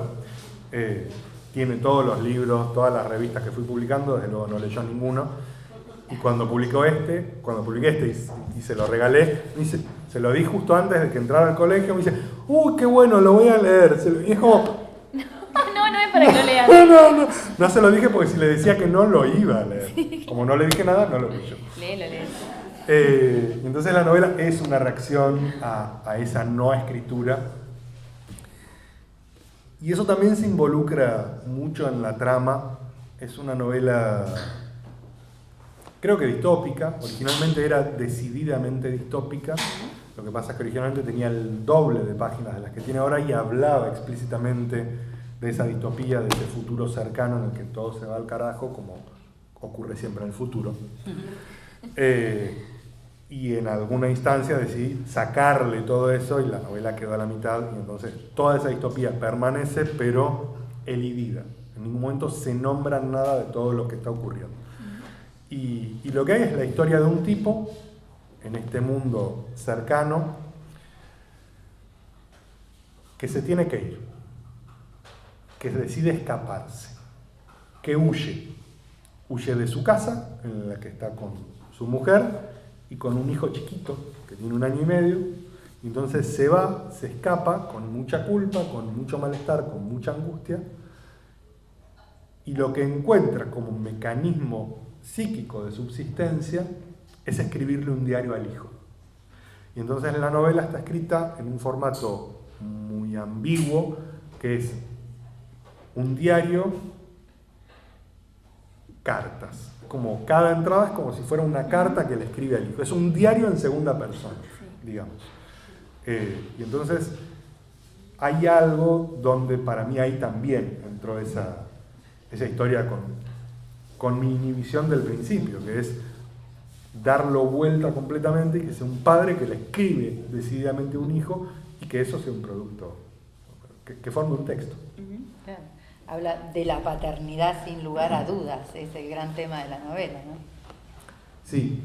tiene todos los libros, todas las revistas que fui publicando, desde luego no leyó ninguno. Y cuando publiqué este y se lo regalé, me dice, se lo di justo antes de que entrara al colegio, me dice, ¡uy, qué bueno, lo voy a leer! Y es como... No es para que lo leas. No se lo dije porque si le decía que no, lo iba a leer. Como no le dije nada, no lo leyó. Léelo. Entonces la novela es una reacción a esa no escritura. Y eso también se involucra mucho en la trama. Es una novela, creo que distópica. Originalmente era decididamente distópica. Lo que pasa es que originalmente tenía el doble de páginas de las que tiene ahora y hablaba explícitamente de esa distopía, de ese futuro cercano en el que todo se va al carajo, como ocurre siempre en el futuro. Y en alguna instancia decidí sacarle todo eso y la novela quedó a la mitad y entonces toda esa distopía permanece pero elidida. En ningún momento se nombra nada de todo lo que está ocurriendo. Y lo que hay es la historia de un tipo en este mundo cercano que se tiene que ir, que decide escaparse, que huye de su casa en la que está con su mujer y con un hijo chiquito que tiene 1 año y medio, y entonces se va, se escapa con mucha culpa, con mucho malestar, con mucha angustia, y lo que encuentra como mecanismo psíquico de subsistencia es escribirle un diario al hijo. Y entonces la novela está escrita en un formato muy ambiguo, que es un diario, cartas. Como cada entrada es como si fuera una carta que le escribe al hijo. Es un diario en segunda persona, digamos. Y entonces hay algo donde para mí ahí también entró esa historia con mi inhibición del principio, que es darlo vuelta completamente y que sea un padre que le escribe decididamente a un hijo y que eso sea un producto, que forme un texto. Claro. Habla de la paternidad sin lugar a dudas, es el gran tema de la novela, ¿no? Sí.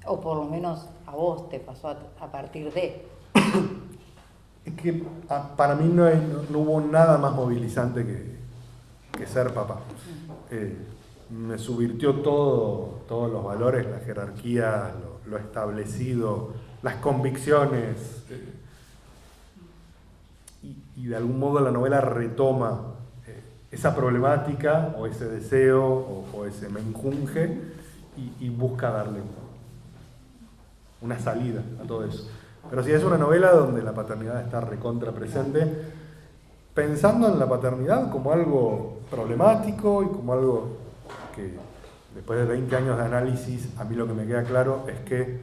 O por lo menos a vos te pasó a partir de... Es que para mí no hubo nada más movilizante que ser papá. Me subvirtió todos los valores, la jerarquía, lo establecido, las convicciones. Y de algún modo la novela retoma esa problemática o ese deseo o ese menjunje y busca darle una salida a todo eso. Pero sí es una novela donde la paternidad está recontra presente, pensando en la paternidad como algo problemático y como algo que después de 20 años de análisis a mí lo que me queda claro es que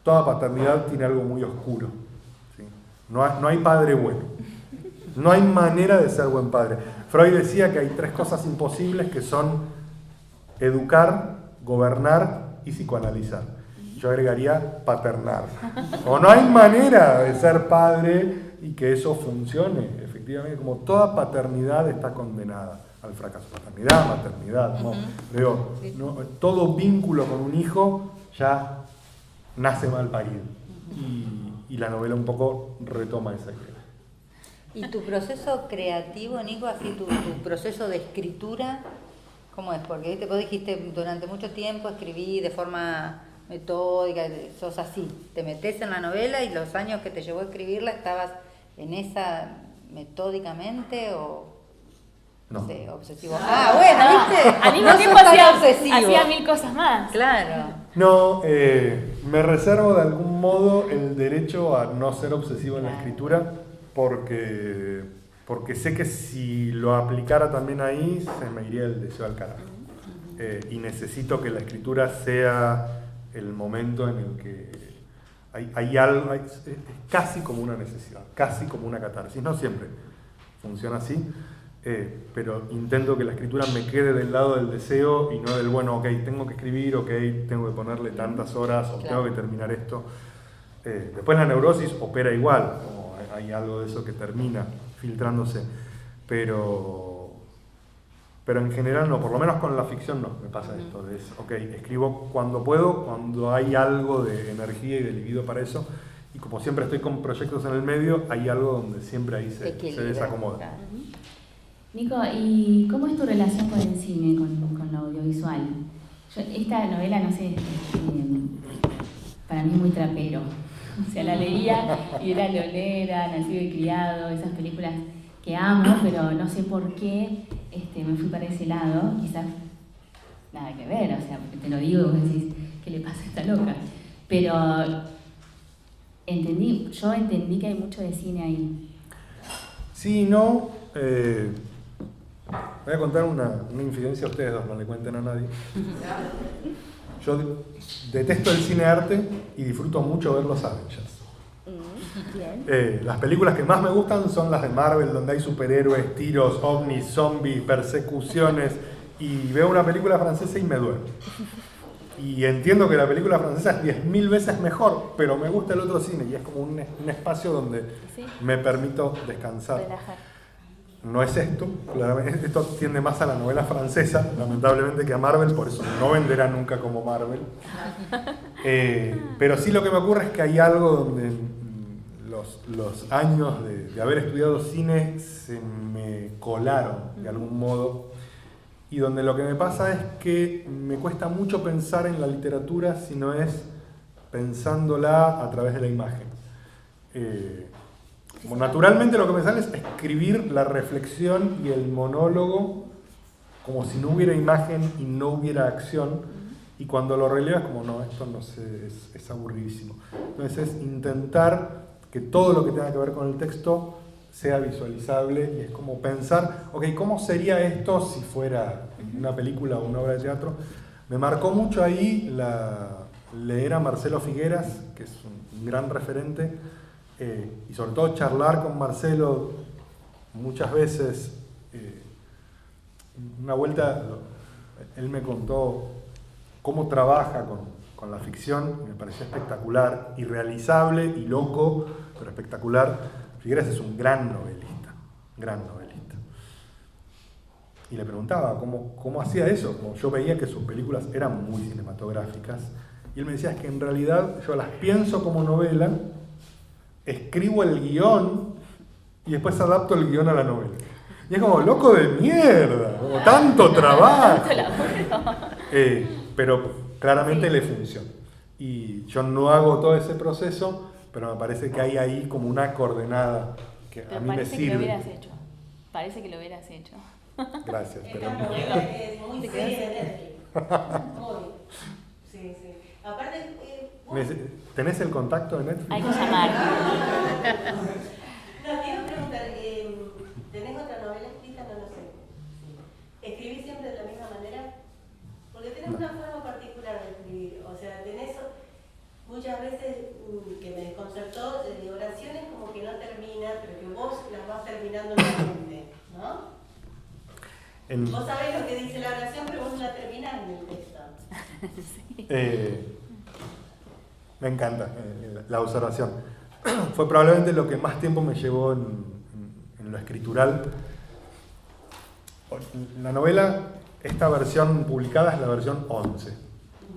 toda paternidad tiene algo muy oscuro. No hay padre bueno. No hay manera de ser buen padre. Freud decía que hay 3 cosas imposibles que son educar, gobernar y psicoanalizar. Yo agregaría paternar. O no hay manera de ser padre y que eso funcione. Efectivamente, como toda paternidad está condenada al fracaso. Paternidad, maternidad. ¿No? Pero todo vínculo con un hijo ya nace mal parido. Y la novela un poco retoma esa idea. ¿Y tu proceso creativo, Nico, así tu proceso de escritura, cómo es? Porque ¿viste? Vos dijiste durante mucho tiempo escribí de forma metódica, sos así, te metés en la novela y los años que te llevó a escribirla estabas en esa metódicamente o no sé, obsesivo. Bueno, ¿viste? Al mismo no tiempo hacía 1000 cosas más. Claro. No, me reservo de algún modo el derecho a no ser obsesivo en la escritura porque sé que si lo aplicara también ahí se me iría el deseo al carajo. Y necesito que la escritura sea el momento en el que hay algo, es casi como una necesidad, casi como una catarsis. No siempre funciona así, pero intento que la escritura me quede del lado del deseo y no del, bueno, ok, tengo que escribir, ok, tengo que ponerle tantas horas o tengo que terminar esto. Después la neurosis opera igual, hay algo de eso que termina filtrándose, pero en general no, por lo menos con la ficción no me pasa esto, ok, escribo cuando puedo, cuando hay algo de energía y de libido para eso, y como siempre estoy con proyectos en el medio, hay algo donde siempre ahí se desacomoda. Claro. Nico, ¿y cómo es tu relación con el cine, con lo audiovisual? Esta novela, no sé, para mí es muy trapero. O sea, la leía y era Leonera, Nacido y Criado, esas películas que amo, pero no sé por qué me fui para ese lado. Quizás nada que ver, o sea, porque te lo digo y vos decís, ¿qué le pasa a esta loca? Pero yo entendí que hay mucho de cine ahí. Sí, no. Voy a contar una infidencia a ustedes dos, no le cuenten a nadie. Yo detesto el cine arte y disfruto mucho ver los Avengers. Las películas que más me gustan son las de Marvel, donde hay superhéroes, tiros, ovnis, zombies, persecuciones, y veo una película francesa y me duele. Y entiendo que la película francesa es 10.000 veces mejor, pero me gusta el otro cine y es como un espacio donde me permito descansar. Relajar. No es esto, claramente, esto tiende más a la novela francesa, lamentablemente, que a Marvel, por eso no venderá nunca como Marvel. Pero sí lo que me ocurre es que hay algo donde los años de haber estudiado cine se me colaron de algún modo, y donde lo que me pasa es que me cuesta mucho pensar en la literatura si no es pensándola a través de la imagen. Como naturalmente lo que me sale es escribir la reflexión y el monólogo como si no hubiera imagen y no hubiera acción, y cuando lo relevas como no, esto no sé, es aburridísimo. Entonces es intentar que todo lo que tenga que ver con el texto sea visualizable, y es como pensar, ok, ¿cómo sería esto si fuera una película o una obra de teatro? Me marcó mucho ahí leer a Marcelo Figueras, que es un gran referente, y sobre todo charlar con Marcelo muchas veces. Una vuelta él me contó cómo trabaja con la ficción, y me pareció espectacular, irrealizable y loco, pero espectacular. Figueras es un gran novelista, gran novelista. Y le preguntaba cómo hacía eso. Como yo veía que sus películas eran muy cinematográficas, y él me decía, es que en realidad yo las pienso como novela, escribo el guión y después adapto el guión a la novela. Y es como, loco de mierda, como tanto trabajo. Pero claramente le funciona. Y yo no hago todo ese proceso, pero me parece que hay ahí como una coordenada que a mí me sirve. Que lo hubieras hecho. Parece que lo hubieras hecho. Gracias. Esta novela es muy seria de Netflix. Muy. Sí, sí. Aparte, ¿tenés el contacto de Netflix? Hay que llamar. No, te iba a preguntar, ¿tenés otra novela escrita? No lo sé. ¿Escribís siempre de la misma manera? Porque tenés una forma particular de escribir. O sea, tenés muchas veces que me desconcertó, oraciones como que no terminan, pero que vos las vas terminando en la mente, ¿no? Vos sabés lo que dice la oración, pero vos no la terminás en el texto. Sí. Me encanta la observación. Fue probablemente lo que más tiempo me llevó en lo escritural. La novela, esta versión publicada es la versión 11.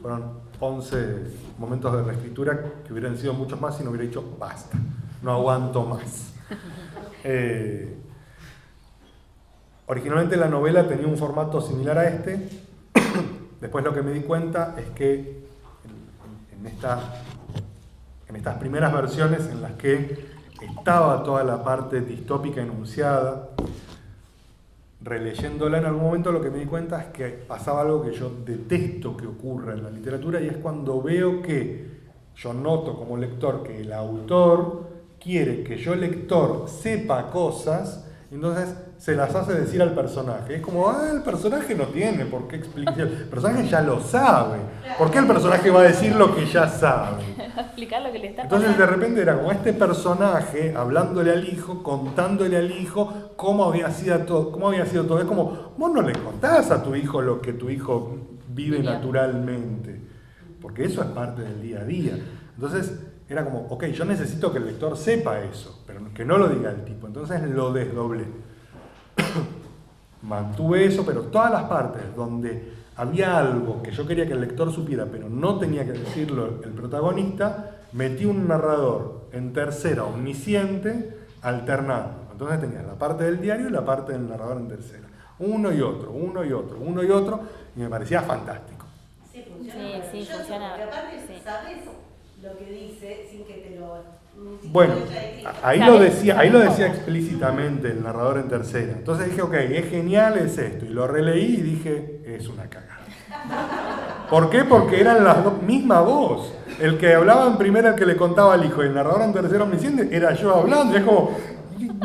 Fueron 11 momentos de reescritura que hubieran sido muchos más si no hubiera dicho basta, no aguanto más. Originalmente la novela tenía un formato similar a este. Después lo que me di cuenta es que en estas primeras versiones en las que estaba toda la parte distópica enunciada, releyéndola en algún momento lo que me di cuenta es que pasaba algo que yo detesto que ocurra en la literatura, y es cuando veo que yo noto como lector que el autor quiere que yo lector sepa cosas, y entonces se las hace decir al personaje. Es como, el personaje no tiene por qué explicar, el personaje ya lo sabe. ¿Por qué el personaje va a decir lo que ya sabe? Explicar lo que le está Entonces pasando. de repente era como este personaje hablándole al hijo, contándole al hijo cómo había sido todo. Es como, vos no le contás a tu hijo lo que tu hijo vive naturalmente, porque eso es parte del día a día. Entonces era como, ok, yo necesito que el lector sepa eso, pero que no lo diga el tipo. Entonces lo desdoblé. Mantuve eso, pero todas las partes donde había algo que yo quería que el lector supiera, pero no tenía que decirlo el protagonista, metí un narrador en tercera omnisciente alternando. Entonces tenías la parte del diario y la parte del narrador en tercera. Uno y otro, uno y otro, uno y otro, y me parecía fantástico. Sí, funciona. Sí, funciona. Porque aparte Sí. sabes lo que dice sin que te lo... Bueno, ahí lo decía explícitamente el narrador en tercera. Entonces dije, ok, es genial, es esto. Y lo releí y dije, es una cagada. ¿Por qué? Porque eran la misma voz. El que hablaba en primera, el que le contaba al hijo, y el narrador en tercera omnisciente, era yo hablando. Y es como,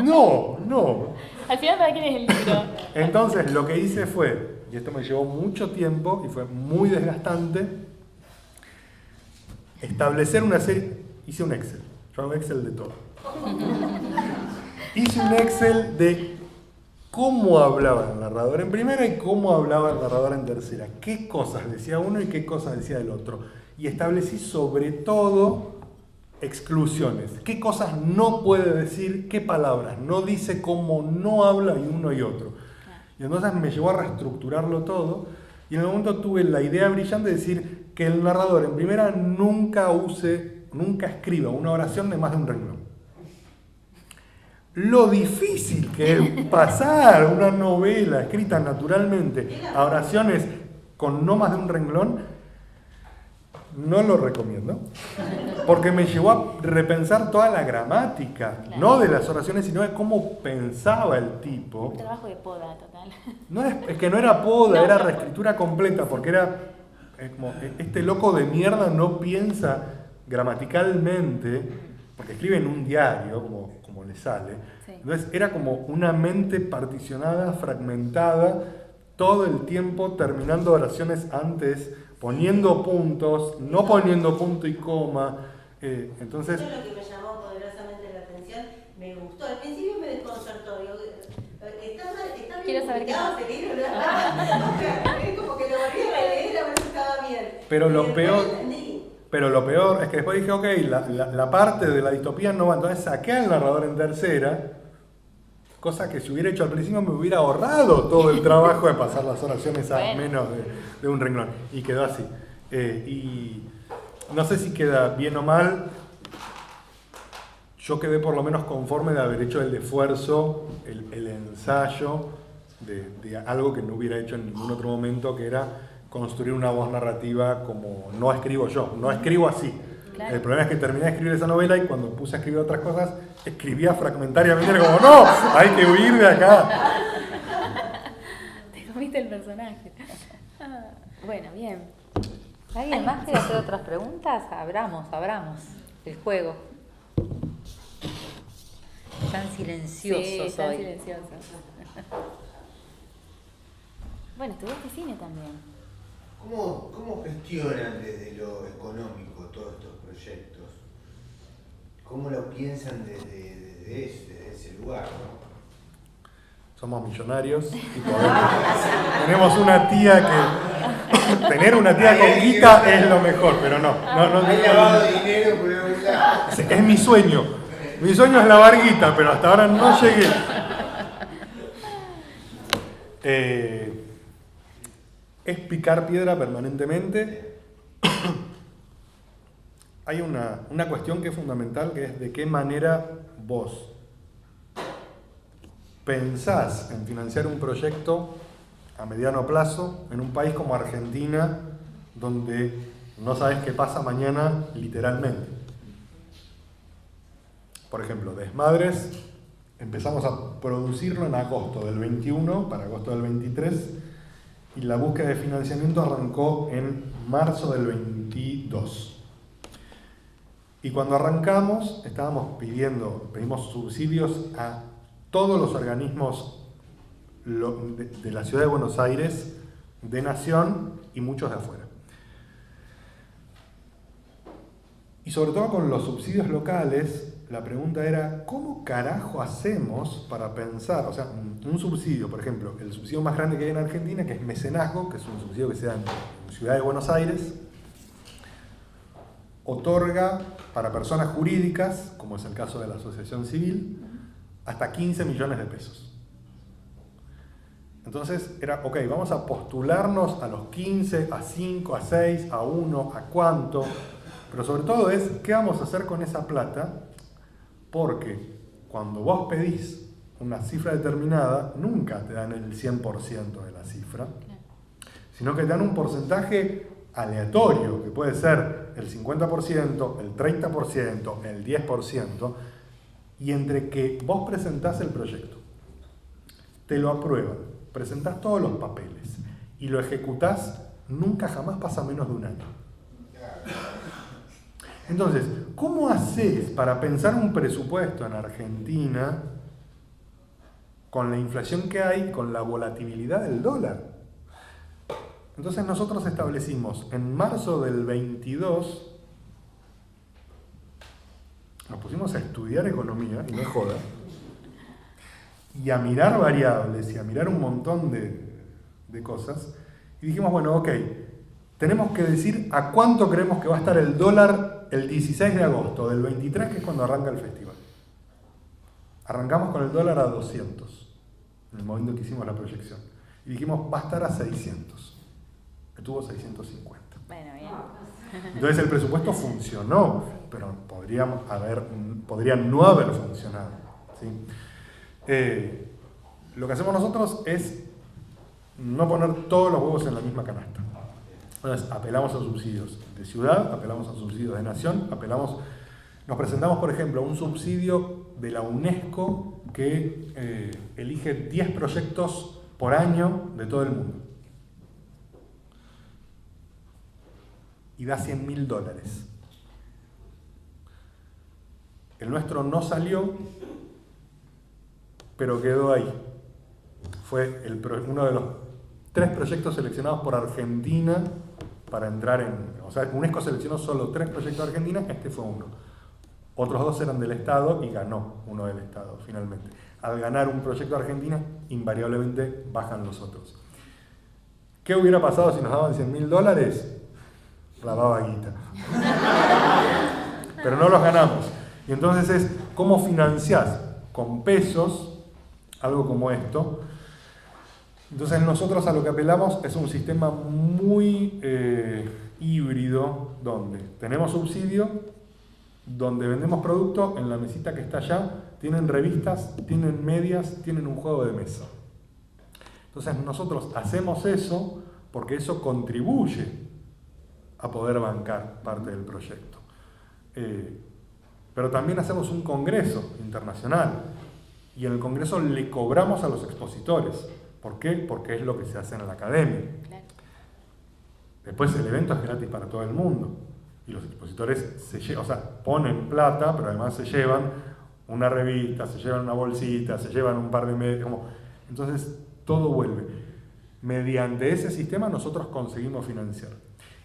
no. Al final, ¿para quién es el libro? Entonces lo que hice fue, y esto me llevó mucho tiempo y fue muy desgastante, establecer una serie. Hice un Excel. Yo hago Excel de todo. Hice un Excel de cómo hablaba el narrador en primera y cómo hablaba el narrador en tercera. Qué cosas decía uno y qué cosas decía el otro. Y establecí sobre todo exclusiones. Qué cosas no puede decir, qué palabras no dice, cómo no habla y uno y otro. Y entonces me llevó a reestructurarlo todo. Y en el momento tuve la idea brillante de decir que el narrador en primera nunca escriba una oración de más de un renglón. Lo difícil que es pasar una novela escrita naturalmente a oraciones con no más de un renglón, no lo recomiendo, porque me llevó a repensar toda la gramática, claro, no de las oraciones, sino de cómo pensaba el tipo. Un trabajo de poda, total. Es que no era poda, era reescritura completa, porque era como, este loco de mierda no piensa gramaticalmente, porque escribe en un diario, como le sale. Sí. Entonces era como una mente particionada, fragmentada, todo el tiempo terminando oraciones antes, poniendo puntos, no poniendo punto y coma. Entonces, Eso es lo que me llamó poderosamente la atención, me gustó. Al principio me desconcertó, digo, está bien. Quiero saber qué pasa. Es como que lo volví a releer a ver si estaba bien. Pero lo Y después peor- entendí. pero lo peor es que después dije, ok, la parte de la distopía no va, entonces saqué al narrador en tercera, cosa que si hubiera hecho al principio me hubiera ahorrado todo el trabajo de pasar las oraciones a Bueno. menos de un renglón. Y quedó así. Y no sé si queda bien o mal. Yo quedé por lo menos conforme de haber hecho el esfuerzo, el ensayo de algo que no hubiera hecho en ningún otro momento, que era construir una voz narrativa como no escribo yo, no escribo así. Claro. El problema es que terminé de escribir esa novela y cuando puse a escribir otras cosas, escribía fragmentariamente, era como, no, hay que huir de acá. Te comiste el personaje. Bueno, bien. ¿Alguien más quiere hacer otras preguntas? Abramos el juego. Están silenciosos Sí, están hoy. silenciosos. Bueno, estudiaste cine también. ¿Cómo gestionan desde lo económico todos estos proyectos? ¿Cómo lo piensan desde ese lugar, no? Somos millonarios y tenemos una tía que... Tener una tía con guita es lo mejor, pero no. Hay lavado de dinero por algún lado. Es mi sueño. Mi sueño es lavar guita, pero hasta ahora no llegué. Es picar piedra permanentemente. Hay una cuestión que es fundamental, que es de qué manera vos pensás en financiar un proyecto a mediano plazo en un país como Argentina, donde no sabes qué pasa mañana literalmente. Por ejemplo, Desmadres, empezamos a producirlo en agosto del 21 para agosto del 23 y la búsqueda de financiamiento arrancó en marzo del 22. Y cuando arrancamos, pedimos subsidios a todos los organismos de la ciudad de Buenos Aires, de Nación y muchos de afuera. Y sobre todo con los subsidios locales, la pregunta era, ¿cómo carajo hacemos para pensar? O sea, un subsidio, por ejemplo, el subsidio más grande que hay en Argentina, que es mecenazgo, que es un subsidio que se da en Ciudad de Buenos Aires, otorga para personas jurídicas, como es el caso de la asociación civil, hasta 15 millones de pesos. Entonces era, ok, vamos a postularnos a los 15, a 5, a 6, a 1, a cuánto, pero sobre todo es, ¿qué vamos a hacer con esa plata? Porque cuando vos pedís una cifra determinada, nunca te dan el 100% de la cifra, sino que te dan un porcentaje aleatorio, que puede ser el 50%, el 30%, el 10%, y entre que vos presentás el proyecto, te lo aprueban, presentás todos los papeles y lo ejecutás, nunca jamás pasa menos de un año. Entonces, ¿cómo haces para pensar un presupuesto en Argentina con la inflación que hay, con la volatilidad del dólar? Entonces nosotros establecimos en marzo del 22, nos pusimos a estudiar economía, y no es joda, y a mirar variables y a mirar un montón de cosas, y dijimos, bueno, ok, tenemos que decir a cuánto creemos que va a estar el dólar el 16 de agosto del 23, que es cuando arranca el festival. Arrancamos con el dólar a 200, en el momento que hicimos la proyección, y dijimos, va a estar a 600. Estuvo 650. Bueno, bien. Entonces el presupuesto funcionó, pero podría no haber funcionado, ¿sí? Lo que hacemos nosotros es no poner todos los huevos en la misma canasta. Entonces apelamos a subsidios de ciudad, apelamos a subsidios de nación, nos presentamos, por ejemplo, a un subsidio de la UNESCO que elige 10 proyectos por año de todo el mundo. Y da $100.000. El nuestro no salió, pero quedó ahí. Fue uno de los 3 proyectos seleccionados por Argentina para entrar en... O sea, UNESCO seleccionó solo 3 proyectos de Argentina, este fue uno. Otros 2 eran del Estado y ganó uno del Estado, finalmente. Al ganar un proyecto de Argentina, invariablemente bajan los otros. ¿Qué hubiera pasado si nos daban $100.000? Lavaba guita. Pero no los ganamos. Y entonces es, ¿cómo financiás con pesos algo como esto? Entonces nosotros a lo que apelamos es un sistema muy híbrido, donde tenemos subsidio, donde vendemos producto en la mesita que está allá, tienen revistas, tienen medias, tienen un juego de mesa. Entonces nosotros hacemos eso porque eso contribuye a poder bancar parte del proyecto. Pero también hacemos un congreso internacional y en el congreso le cobramos a los expositores. ¿Por qué? Porque es lo que se hace en la academia. Después el evento es gratis para todo el mundo y los expositores ponen plata, pero además se llevan una revista, se llevan una bolsita, se llevan un par de medios, entonces todo vuelve. Mediante ese sistema nosotros conseguimos financiar.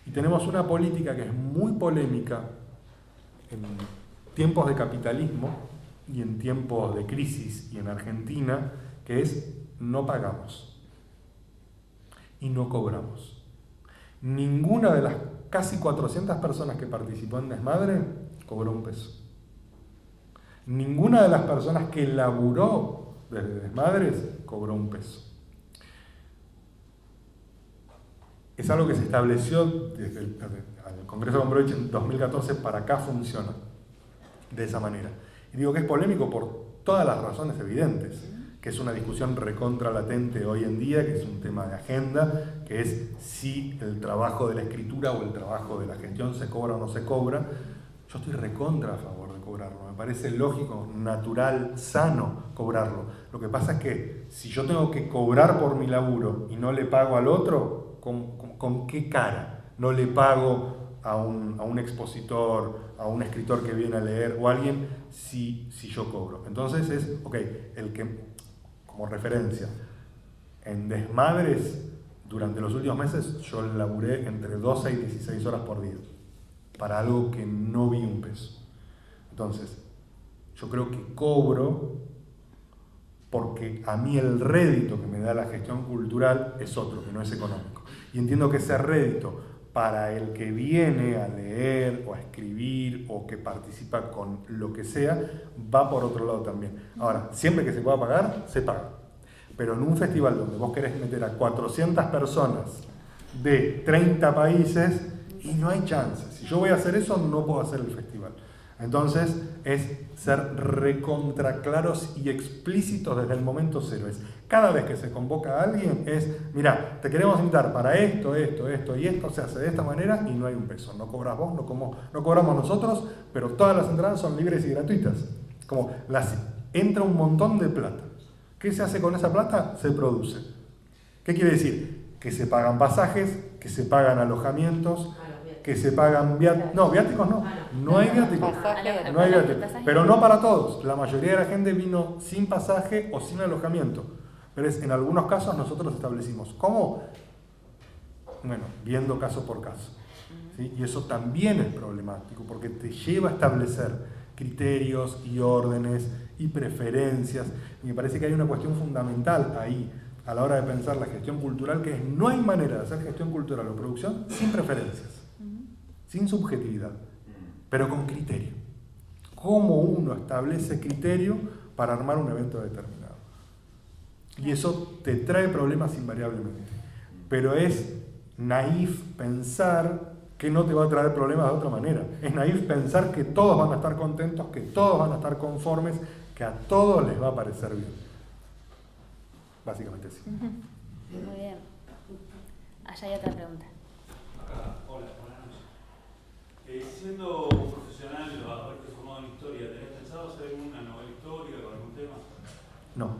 Y tenemos una política que es muy polémica en tiempos de capitalismo y en tiempos de crisis y en Argentina, que es no pagamos y no cobramos. Ninguna de las casi 400 personas que participó en Desmadre cobró un peso. Ninguna de las personas que laburó desde Desmadres cobró un peso. Es algo que se estableció desde el Congreso de Gombrowicz en 2014 para acá, funciona de esa manera. Y digo que es polémico por todas las razones evidentes, que es una discusión recontra latente hoy en día, que es un tema de agenda, que es si el trabajo de la escritura o el trabajo de la gestión se cobra o no se cobra. Yo estoy recontra a favor de cobrarlo, me parece lógico, natural, sano cobrarlo. Lo que pasa es que si yo tengo que cobrar por mi laburo y no le pago al otro, ¿con qué cara? No le pago a un expositor, a un escritor que viene a leer o a alguien si yo cobro. Entonces es, ok, como referencia, en Desmadres, durante los últimos meses, yo laburé entre 12 y 16 horas por día, para algo que no vi un peso. Entonces, yo creo que cobro porque a mí el rédito que me da la gestión cultural es otro, que no es económico. Y entiendo que ese rédito para el que viene a leer o a escribir o que participa con lo que sea, va por otro lado también. Ahora, siempre que se pueda pagar, se paga. Pero en un festival donde vos querés meter a 400 personas de 30 países, y no hay chance. Si yo voy a hacer eso, no puedo hacer el festival. Entonces es ser recontra claros y explícitos desde el momento cero. Es cada vez que se convoca a alguien es, mira, te queremos invitar para esto, esto, esto y esto, se hace de esta manera y no hay un peso. No cobras vos, no cobramos nosotros, pero todas las entradas son libres y gratuitas. Como entra un montón de plata. ¿Qué se hace con esa plata? Se produce. ¿Qué quiere decir? Que se pagan pasajes, que se pagan alojamientos, que se pagan viáticos. No, viáticos no. No hay viáticos. No hay viáticos. Pero no para todos. La mayoría de la gente vino sin pasaje o sin alojamiento. Pero en algunos casos nosotros establecimos. ¿Cómo? Bueno, viendo caso por caso. ¿Sí? Y eso también es problemático porque te lleva a establecer criterios y órdenes y preferencias. Y me parece que hay una cuestión fundamental ahí a la hora de pensar la gestión cultural, que es no hay manera de hacer gestión cultural o producción sin preferencias, sin subjetividad, pero con criterio. ¿Cómo uno establece criterio para armar un evento determinado? Y eso te trae problemas invariablemente. Pero es naif pensar que no te va a traer problemas de otra manera. Es naif pensar que todos van a estar contentos, que todos van a estar conformes, que a todos les va a parecer bien. Básicamente sí. Muy bien. Allá hay otra pregunta. Hola, buenas noches. Siendo un profesional, haberte formado en historia, ¿tenés pensado hacer una novela histórica con algún tema? No.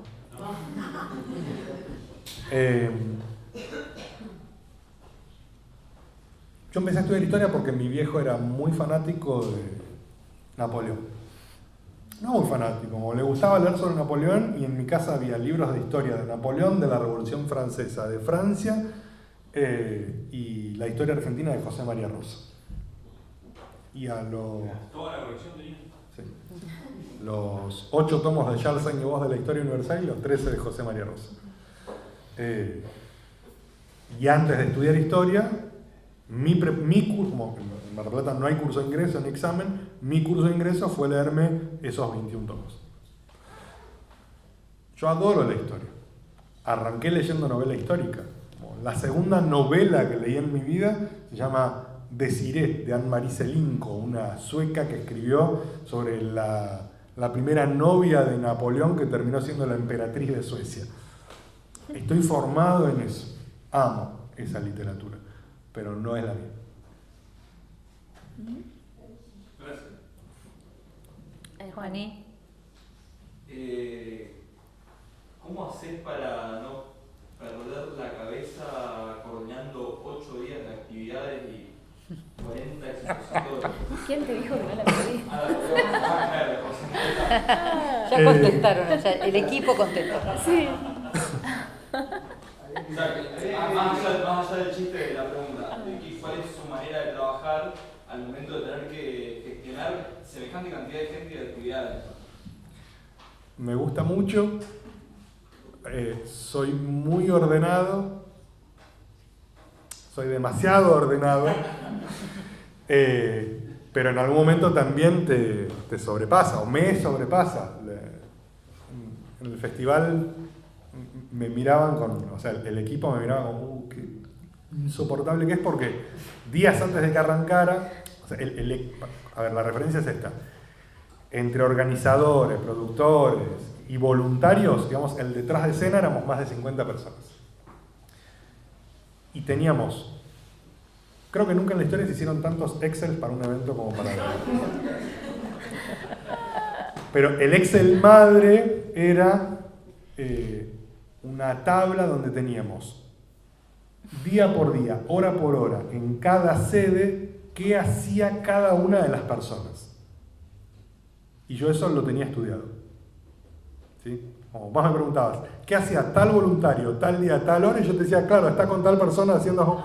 Yo empecé a estudiar historia porque mi viejo era muy fanático de Napoleón. No muy fanático, como le gustaba leer sobre Napoleón, y en mi casa había libros de historia de Napoleón, de la Revolución Francesa, de Francia, y la historia argentina de José María Rosa. Y a los... ¿Toda la colección tenía? Sí. Los 8 tomos de Charles Aznavour de la Historia Universal y los 13 de José María Rosa. Y antes de estudiar historia, mi curso, como en Mar del Plata no hay curso de ingreso ni examen, mi curso de ingreso fue leerme esos 21 tomos. Yo adoro la historia. Arranqué leyendo novela histórica. La segunda novela que leí en mi vida se llama Desirée, de Anne-Marie Selinko, una sueca que escribió sobre la primera novia de Napoleón que terminó siendo la emperatriz de Suecia. Estoy formado en eso. Amo esa literatura, pero no es la mía. Gracias. Juaní. ¿Cómo haces para no perder la cabeza coordinando 8 días de actividades y 40 exposiciones? ¿Quién te dijo que no la perdí? Ya contestaron, ya, el equipo contestó. Sí. Más allá del chiste de la pregunta, ¿cuál es su manera de trabajar al momento de tener que gestionar semejante cantidad de gente y de actividades? Me gusta mucho, soy muy ordenado, soy demasiado ordenado, pero en algún momento también te sobrepasa o me sobrepasa. En el festival me miraban el equipo me miraba como, qué insoportable que es, porque días antes de que arrancara, a ver, la referencia es esta, entre organizadores, productores y voluntarios, digamos, el detrás de escena éramos más de 50 personas. Y teníamos, creo que nunca en la historia se hicieron tantos Excel para un evento como para ahora. Pero el Excel madre era una tabla donde teníamos día por día, hora por hora, en cada sede, qué hacía cada una de las personas. Y yo eso lo tenía estudiado. ¿Sí? Como vos me preguntabas, ¿qué hacía tal voluntario, tal día, tal hora? Y yo te decía, claro, está con tal persona haciendo...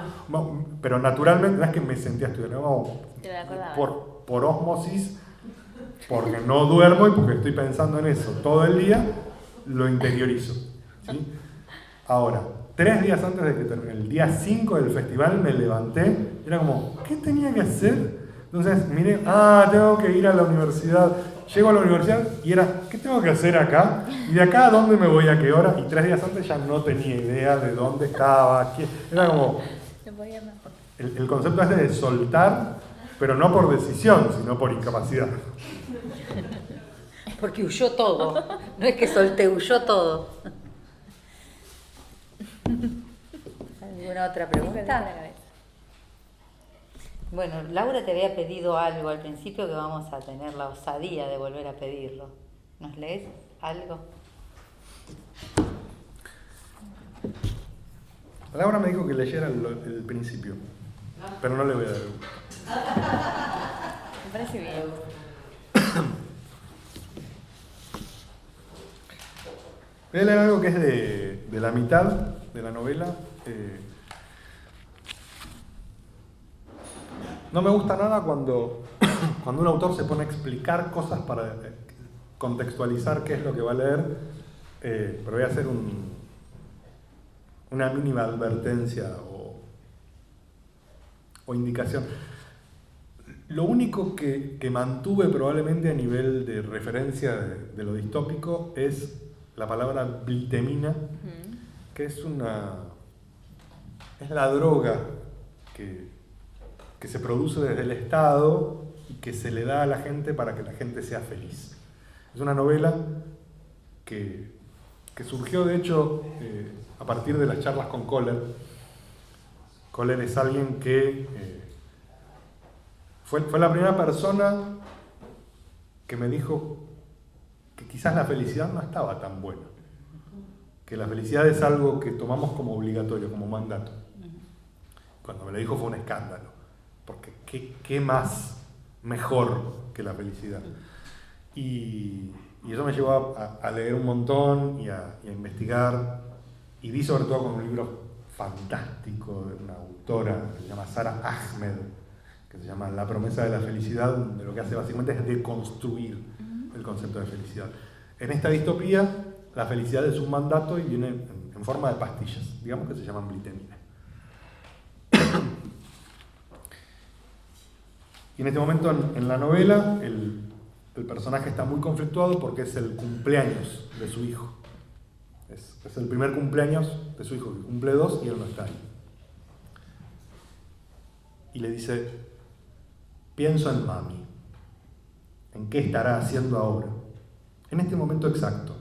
Pero naturalmente, no es que me sentía a estudiar, ¿no? Por ósmosis, porque no duermo y porque estoy pensando en eso todo el día, lo interiorizo. ¿Sí? Ahora, 3 días antes de que termine, el día 5 del festival, me levanté, era como, ¿qué tenía que hacer? Entonces, miré, tengo que ir a la universidad. Llego a la universidad y era, ¿qué tengo que hacer acá? Y de acá a dónde me voy, a qué hora. Y 3 días antes ya no tenía idea de dónde estaba. Era como, el concepto es de soltar Pero no por decisión, sino por incapacidad. Porque huyó todo. No es que solté, huyó todo. ¿Alguna otra pregunta? Bueno, Laura te había pedido algo al principio que vamos a tener la osadía de volver a pedirlo. ¿Nos lees algo? Laura me dijo que leyera el principio, pero no le voy a dar el gusto. Me parece bien. Voy a leer algo que es de la mitad de la novela. No me gusta nada cuando un autor se pone a explicar cosas para contextualizar qué es lo que va a leer, pero voy a hacer una mínima advertencia o indicación. Lo único que mantuve probablemente a nivel de referencia de lo distópico es la palabra blitemina, que es la droga que se produce desde el Estado y que se le da a la gente para que la gente sea feliz. Es una novela que surgió, de hecho, a partir de las charlas con Kohler. Kohler es alguien que fue la primera persona que me dijo que quizás la felicidad no estaba tan buena, que la felicidad es algo que tomamos como obligatorio, como mandato. Cuando me lo dijo fue un escándalo, porque ¿qué más mejor que la felicidad? Y eso me llevó a leer un montón y a investigar, y di sobre todo con un libro fantástico de una autora que se llama Sara Ahmed, que se llama La promesa de la felicidad, donde lo que hace básicamente es deconstruir el concepto de felicidad. En esta distopía, la felicidad es un mandato y viene en forma de pastillas, digamos que se llaman blitemina. Y en este momento en la novela el personaje está muy conflictuado porque es el cumpleaños de su hijo. Es el primer cumpleaños de su hijo, que cumple 2 y él no está ahí. Y le dice: pienso en mami, en qué estará haciendo ahora, en este momento exacto.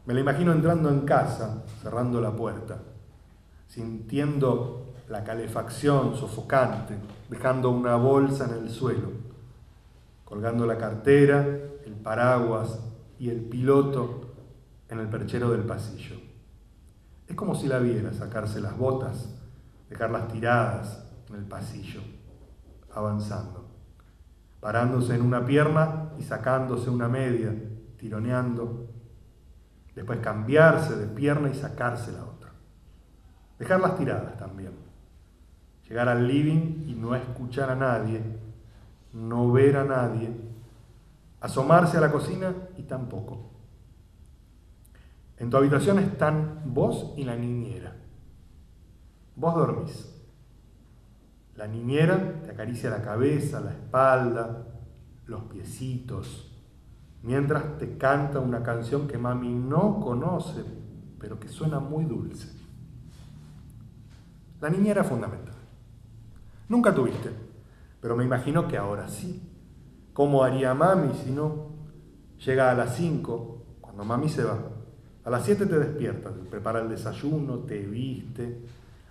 Me la imagino entrando en casa, cerrando la puerta, sintiendo la calefacción sofocante, dejando una bolsa en el suelo, colgando la cartera, el paraguas y el piloto en el perchero del pasillo. Es como si la viera sacarse las botas, dejarlas tiradas en el pasillo, avanzando, parándose en una pierna y sacándose una media, tironeando, después cambiarse de pierna y sacarse la otra. Dejarlas tiradas también. Llegar al living y no escuchar a nadie, no ver a nadie, asomarse a la cocina y tampoco. En tu habitación están vos y la niñera. Vos dormís. La niñera te acaricia la cabeza, la espalda, los piecitos, mientras te canta una canción que mami no conoce, pero que suena muy dulce. La niñera es fundamental. Nunca tuviste, pero me imagino que ahora sí. ¿Cómo haría mami si no? Llega a las 5, cuando mami se va. A las 7 te despiertas, te prepara el desayuno, te viste.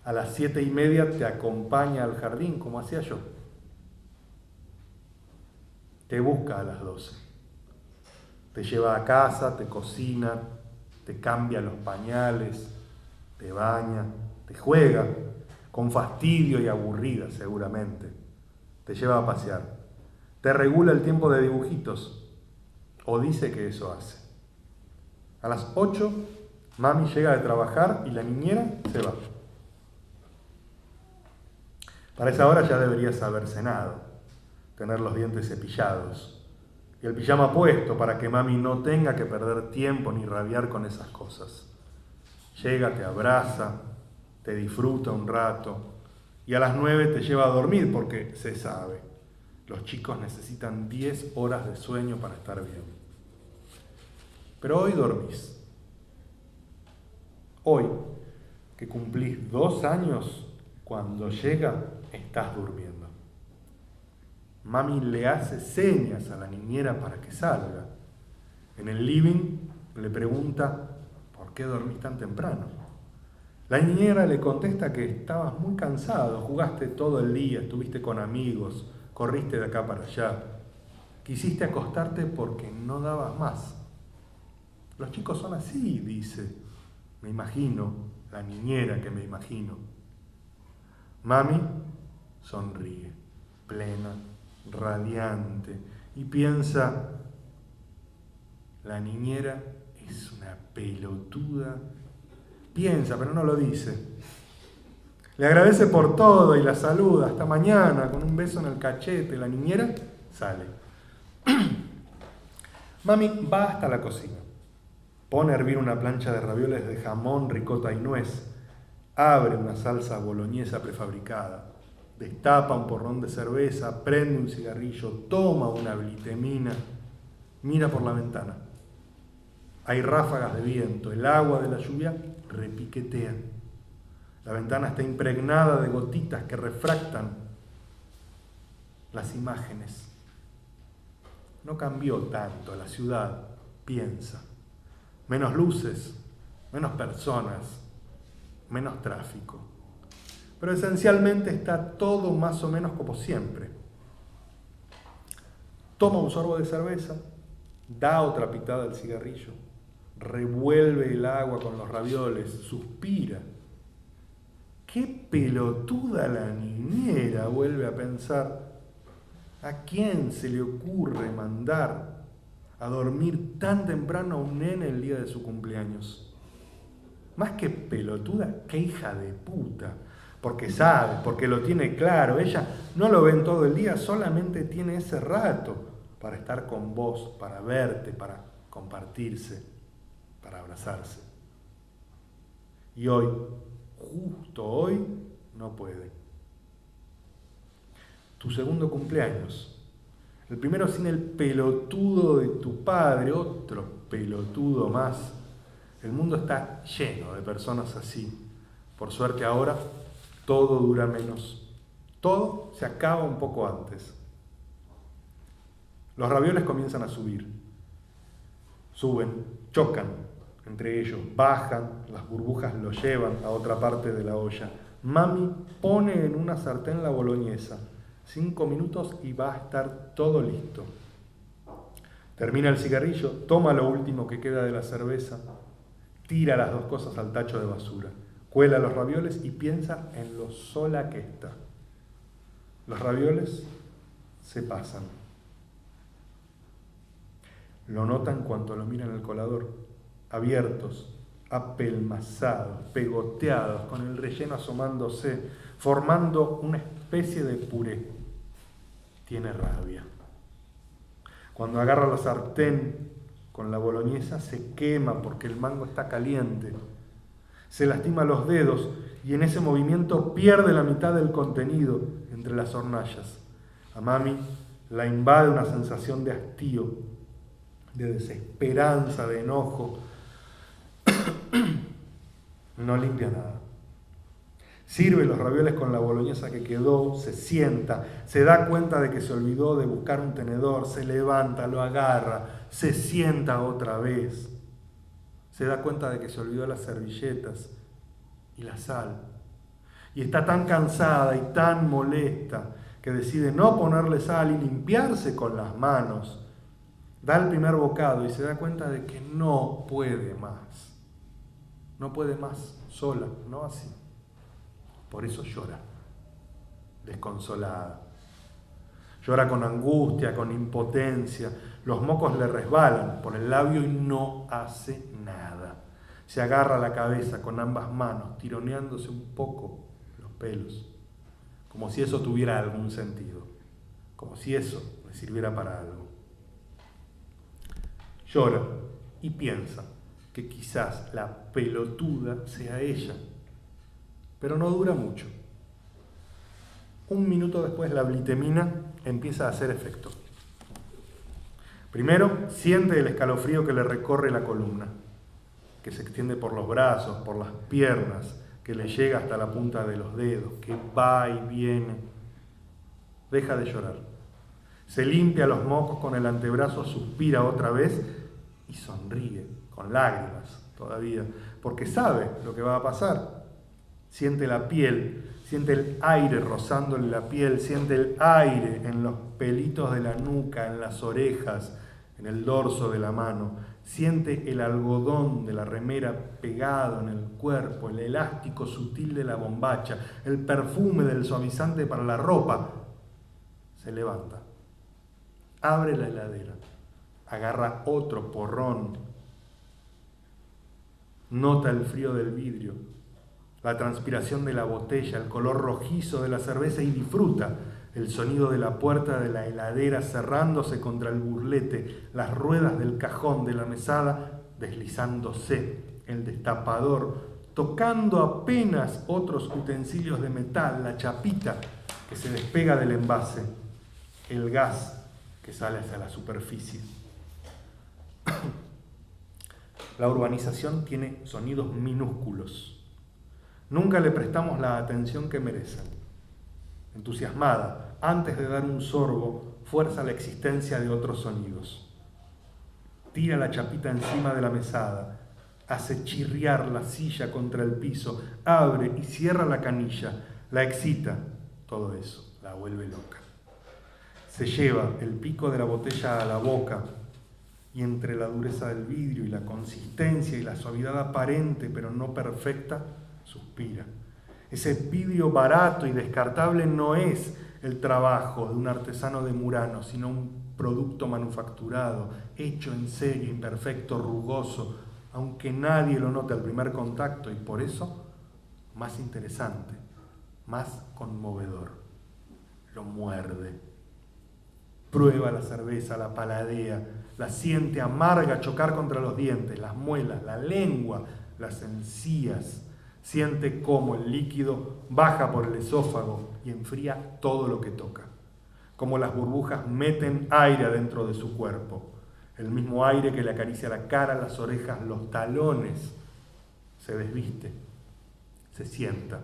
A las 7:30 te acompaña al jardín, como hacía yo. Te busca a las 12. Te lleva a casa, te cocina, te cambia los pañales, te baña, te juega, con fastidio y aburrida seguramente. Te lleva a pasear. Te regula el tiempo de dibujitos, o dice que eso hace. A las 8, mami llega de trabajar y la niñera se va. Para esa hora ya deberías haber cenado, tener los dientes cepillados y el pijama puesto para que mami no tenga que perder tiempo ni rabiar con esas cosas. Llega, te abraza, te disfruta un rato y a las 9 te lleva a dormir porque se sabe, los chicos necesitan 10 horas de sueño para estar bien. Pero hoy dormís. Hoy, que cumplís 2 años, cuando llega, estás durmiendo. Mami le hace señas a la niñera para que salga. En el living le pregunta, ¿por qué dormís tan temprano? La niñera le contesta que estabas muy cansado, jugaste todo el día, estuviste con amigos, corriste de acá para allá. Quisiste acostarte porque no dabas más. Los chicos son así, dice. Me imagino, la niñera que me imagino. Mami sonríe, plena, radiante, y piensa, la niñera es una pelotuda. Piensa, pero no lo dice. Le agradece por todo y la saluda. Hasta mañana, con un beso en el cachete. La niñera sale. Mami va hasta la cocina. Pone a hervir una plancha de ravioles de jamón, ricota y nuez. Abre una salsa boloñesa prefabricada. Destapa un porrón de cerveza, prende un cigarrillo, toma una glitemina, mira por la ventana. Hay ráfagas de viento, el agua de la lluvia repiquetea. La ventana está impregnada de gotitas que refractan las imágenes. No cambió tanto la ciudad, piensa. Menos luces, menos personas, menos tráfico. Pero esencialmente está todo más o menos como siempre. Toma un sorbo de cerveza, da otra pitada al cigarrillo, revuelve el agua con los ravioles, suspira. ¡Qué pelotuda la niñera!, vuelve a pensar. ¿A quién se le ocurre mandar a dormir tan temprano a un nene el día de su cumpleaños? Más que pelotuda, qué hija de puta. Porque sabe, porque lo tiene claro. Ella no lo ven todo el día, solamente tiene ese rato para estar con vos, para verte, para compartirse, para abrazarse. Y hoy, justo hoy, no puede. Tu segundo cumpleaños. El primero sin el pelotudo de tu padre, otro pelotudo más. El mundo está lleno de personas así. Por suerte ahora todo dura menos. Todo se acaba un poco antes. Los ravioles comienzan a subir. Suben, chocan entre ellos, bajan, las burbujas lo llevan a otra parte de la olla. Mami pone en una sartén la boloñesa. 5 minutos y va a estar todo listo. Termina el cigarrillo, toma lo último que queda de la cerveza, tira las dos cosas al tacho de basura, cuela los ravioles y piensa en lo sola que está. Los ravioles se pasan. Lo nota en cuanto lo mira en el colador, abiertos, apelmazados, pegoteados, con el relleno asomándose, formando una especie de puré. Tiene rabia. Cuando agarra la sartén con la boloñesa se quema porque el mango está caliente. Se lastima los dedos y en ese movimiento pierde la mitad del contenido entre las hornallas. A Mami la invade una sensación de hastío, de desesperanza, de enojo. No limpia nada. Sirve los ravioles con la boloñesa que quedó, se sienta, se da cuenta de que se olvidó de buscar un tenedor, se levanta, lo agarra, se sienta otra vez. Se da cuenta de que se olvidó las servilletas y la sal. Y está tan cansada y tan molesta que decide no ponerle sal y limpiarse con las manos. Da el primer bocado y se da cuenta de que no puede más. No puede más, sola, no así. Por eso llora, desconsolada. Llora con angustia, con impotencia. Los mocos le resbalan por el labio y no hace nada. Se agarra la cabeza con ambas manos, tironeándose un poco los pelos, como si eso tuviera algún sentido, como si eso le sirviera para algo. Llora y piensa que quizás la pelotuda sea ella. Pero no dura mucho. 1 minuto después la glitemina empieza a hacer efecto. Primero siente el escalofrío que le recorre la columna, que se extiende por los brazos, por las piernas, que le llega hasta la punta de los dedos, que va y viene. Deja de llorar. Se limpia los mocos con el antebrazo, suspira otra vez y sonríe, con lágrimas todavía, porque sabe lo que va a pasar. Siente la piel, siente el aire rozándole la piel, siente el aire en los pelitos de la nuca, en las orejas, en el dorso de la mano. Siente el algodón de la remera pegado en el cuerpo, el elástico sutil de la bombacha, el perfume del suavizante para la ropa. Se levanta, abre la heladera, agarra otro porrón, nota el frío del vidrio, la transpiración de la botella, el color rojizo de la cerveza y disfruta el sonido de la puerta de la heladera cerrándose contra el burlete, las ruedas del cajón de la mesada deslizándose, el destapador tocando apenas otros utensilios de metal, la chapita que se despega del envase, el gas que sale hacia la superficie. La urbanización tiene sonidos minúsculos. Nunca le prestamos la atención que merecen. Entusiasmada, antes de dar un sorbo, fuerza la existencia de otros sonidos. Tira la chapita encima de la mesada, hace chirriar la silla contra el piso, abre y cierra la canilla, la excita, todo eso, la vuelve loca. Se lleva el pico de la botella a la boca y entre la dureza del vidrio y la consistencia y la suavidad aparente pero no perfecta, suspira. Ese vidrio barato y descartable no es el trabajo de un artesano de Murano, sino un producto manufacturado, hecho en serie, imperfecto, rugoso, aunque nadie lo note al primer contacto y por eso más interesante, más conmovedor. Lo muerde. Prueba la cerveza, la paladea, la siente amarga chocar contra los dientes, las muelas, la lengua, las encías. Siente cómo el líquido baja por el esófago y enfría todo lo que toca. Cómo las burbujas meten aire adentro de su cuerpo. El mismo aire que le acaricia la cara, las orejas, los talones. Se desviste, se sienta,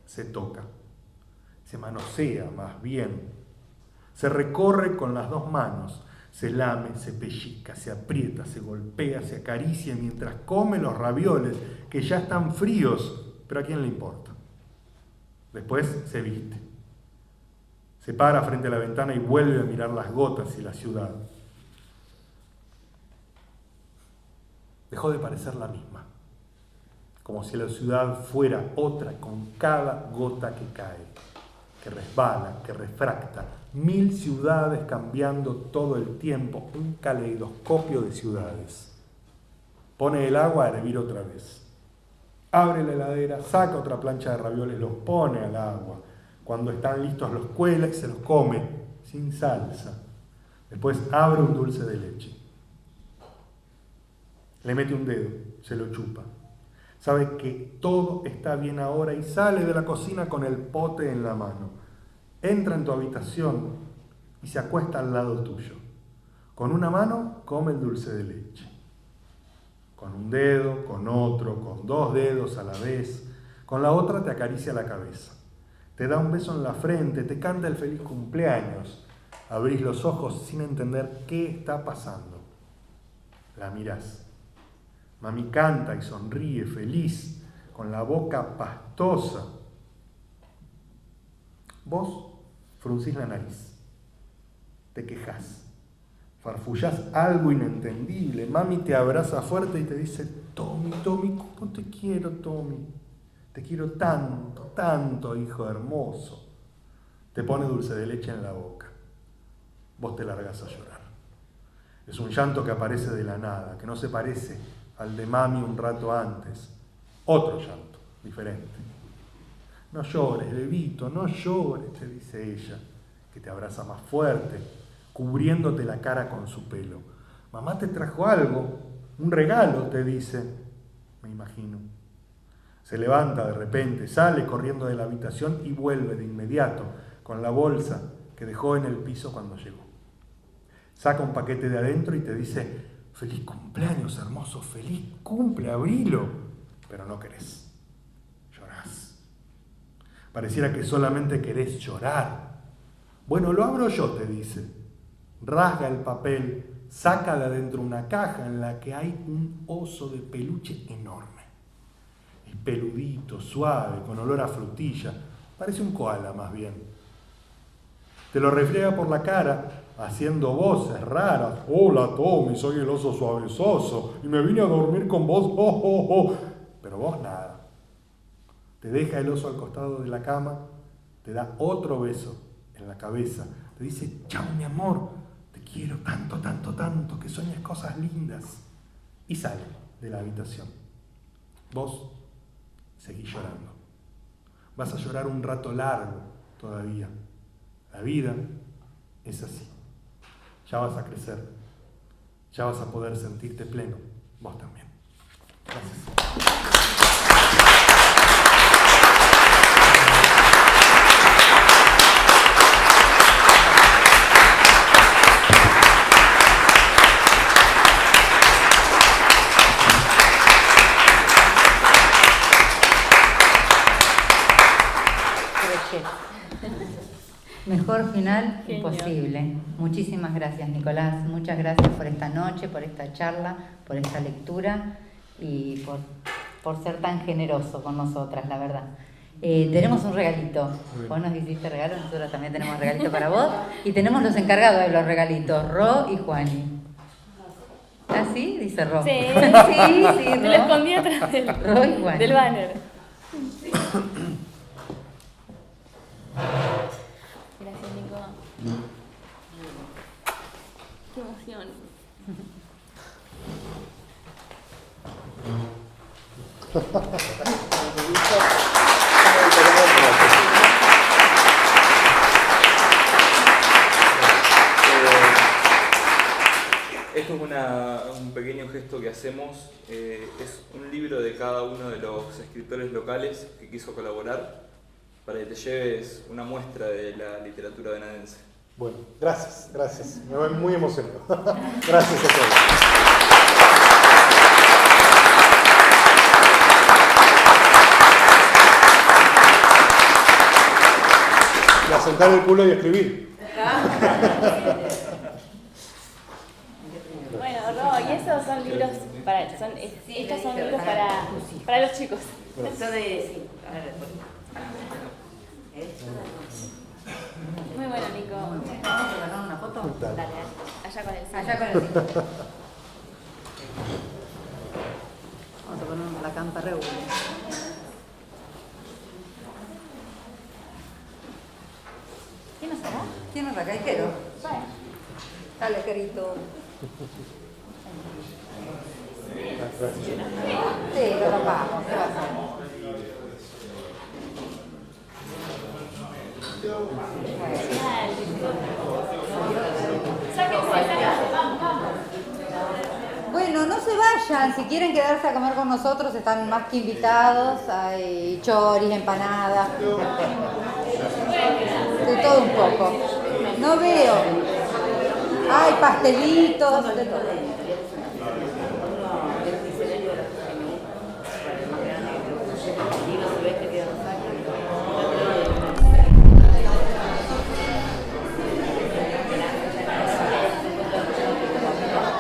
se toca, se manosea más bien. Se recorre con las dos manos, se lame, se pellizca, se aprieta, se golpea, se acaricia mientras come los ravioles que ya están fríos, pero ¿a quién le importa? Después se viste, se para frente a la ventana y vuelve a mirar las gotas y la ciudad. Dejó de parecer la misma, como si la ciudad fuera otra con cada gota que cae, que resbala, que refracta. 1000 ciudades cambiando todo el tiempo, un caleidoscopio de ciudades. Pone el agua a hervir otra vez. Abre la heladera, saca otra plancha de ravioles, los pone al agua. Cuando están listos los cuela y se los come, sin salsa. Después abre un dulce de leche. Le mete un dedo, se lo chupa. Sabe que todo está bien ahora y sale de la cocina con el pote en la mano. Entra en tu habitación y se acuesta al lado tuyo. Con una mano come el dulce de leche. Con un dedo, con otro, con 2 dedos a la vez. Con la otra te acaricia la cabeza. Te da un beso en la frente, te canta el feliz cumpleaños. Abrís los ojos sin entender qué está pasando. La mirás. Mami canta y sonríe feliz, con la boca pastosa. Vos fruncís la nariz, te quejás, farfullás algo inentendible. Mami te abraza fuerte y te dice: Tommy, Tommy, ¿cómo te quiero, Tommy? Te quiero tanto, tanto, hijo hermoso. Te pone dulce de leche en la boca. Vos te largás a llorar. Es un llanto que aparece de la nada, que no se parece al de mami un rato antes. Otro llanto, diferente. No llores, bebito, no llores, te dice ella, que te abraza más fuerte, cubriéndote la cara con su pelo. Mamá te trajo algo, un regalo, te dice. Me imagino. Se levanta de repente, sale corriendo de la habitación y vuelve de inmediato con la bolsa que dejó en el piso cuando llegó. Saca un paquete de adentro y te dice: feliz cumpleaños, hermoso, feliz cumple, abrilo. Pero no querés. Llorás. Pareciera que solamente querés llorar. Bueno, lo abro yo, te dice. Rasga el papel, saca de adentro una caja en la que hay un oso de peluche enorme. Es peludito, suave, con olor a frutilla. Parece un koala más bien. Te lo refriega por la cara, haciendo voces raras. Hola Tommy, soy el oso suavezoso y me vine a dormir con vos. Oh, oh, oh. Pero vos nada. Te deja el oso al costado de la cama, te da otro beso en la cabeza. Te dice, chao mi amor, te quiero tanto, tanto, tanto, que sueñes cosas lindas. Y sale de la habitación. Vos seguís llorando. Vas a llorar un rato largo todavía. La vida es así. Ya vas a crecer. Ya vas a poder sentirte pleno. Vos también. Gracias. Mejor final Genio. imposible. Muchísimas gracias, Nicolás. Muchas gracias por esta noche, por esta charla, por esta lectura y por ser tan generoso con nosotras, la verdad. Tenemos un regalito. Vos nos hiciste regalo, nosotros también tenemos regalito para vos. Y tenemos los encargados de los regalitos, Ro y Juani. ¿Ah, sí? Dice Ro. Sí, sí, me lo escondí atrás Ro y Juani. del banner. Gracias, Nico. Qué emoción. Esto es un pequeño gesto que hacemos. Es un libro de cada uno de los escritores locales que quiso colaborar para que te lleves una muestra de la literatura venadense. Bueno, gracias, gracias. Me voy muy emocionado. Gracias a todos. Y a sentar el culo y escribir. Bueno, Ro, y esos son libros estos son libros para los chicos. Esto de, sí, Muy bueno, Nico. ¿Vamos a sacar una foto? Dale, allá con el cine. Allá con el cine. Vamos a poner la campa re buena. ¿Quién nos hará? ¿Quién nos saca? ¿Quiero? Bueno. Dale, querido. Sí, lo tapamos. ¿Qué va a hacer? Bueno, no se vayan, si quieren quedarse a comer con nosotros están más que invitados, hay choris, empanadas, de todo un poco. No veo, hay pastelitos, de todo.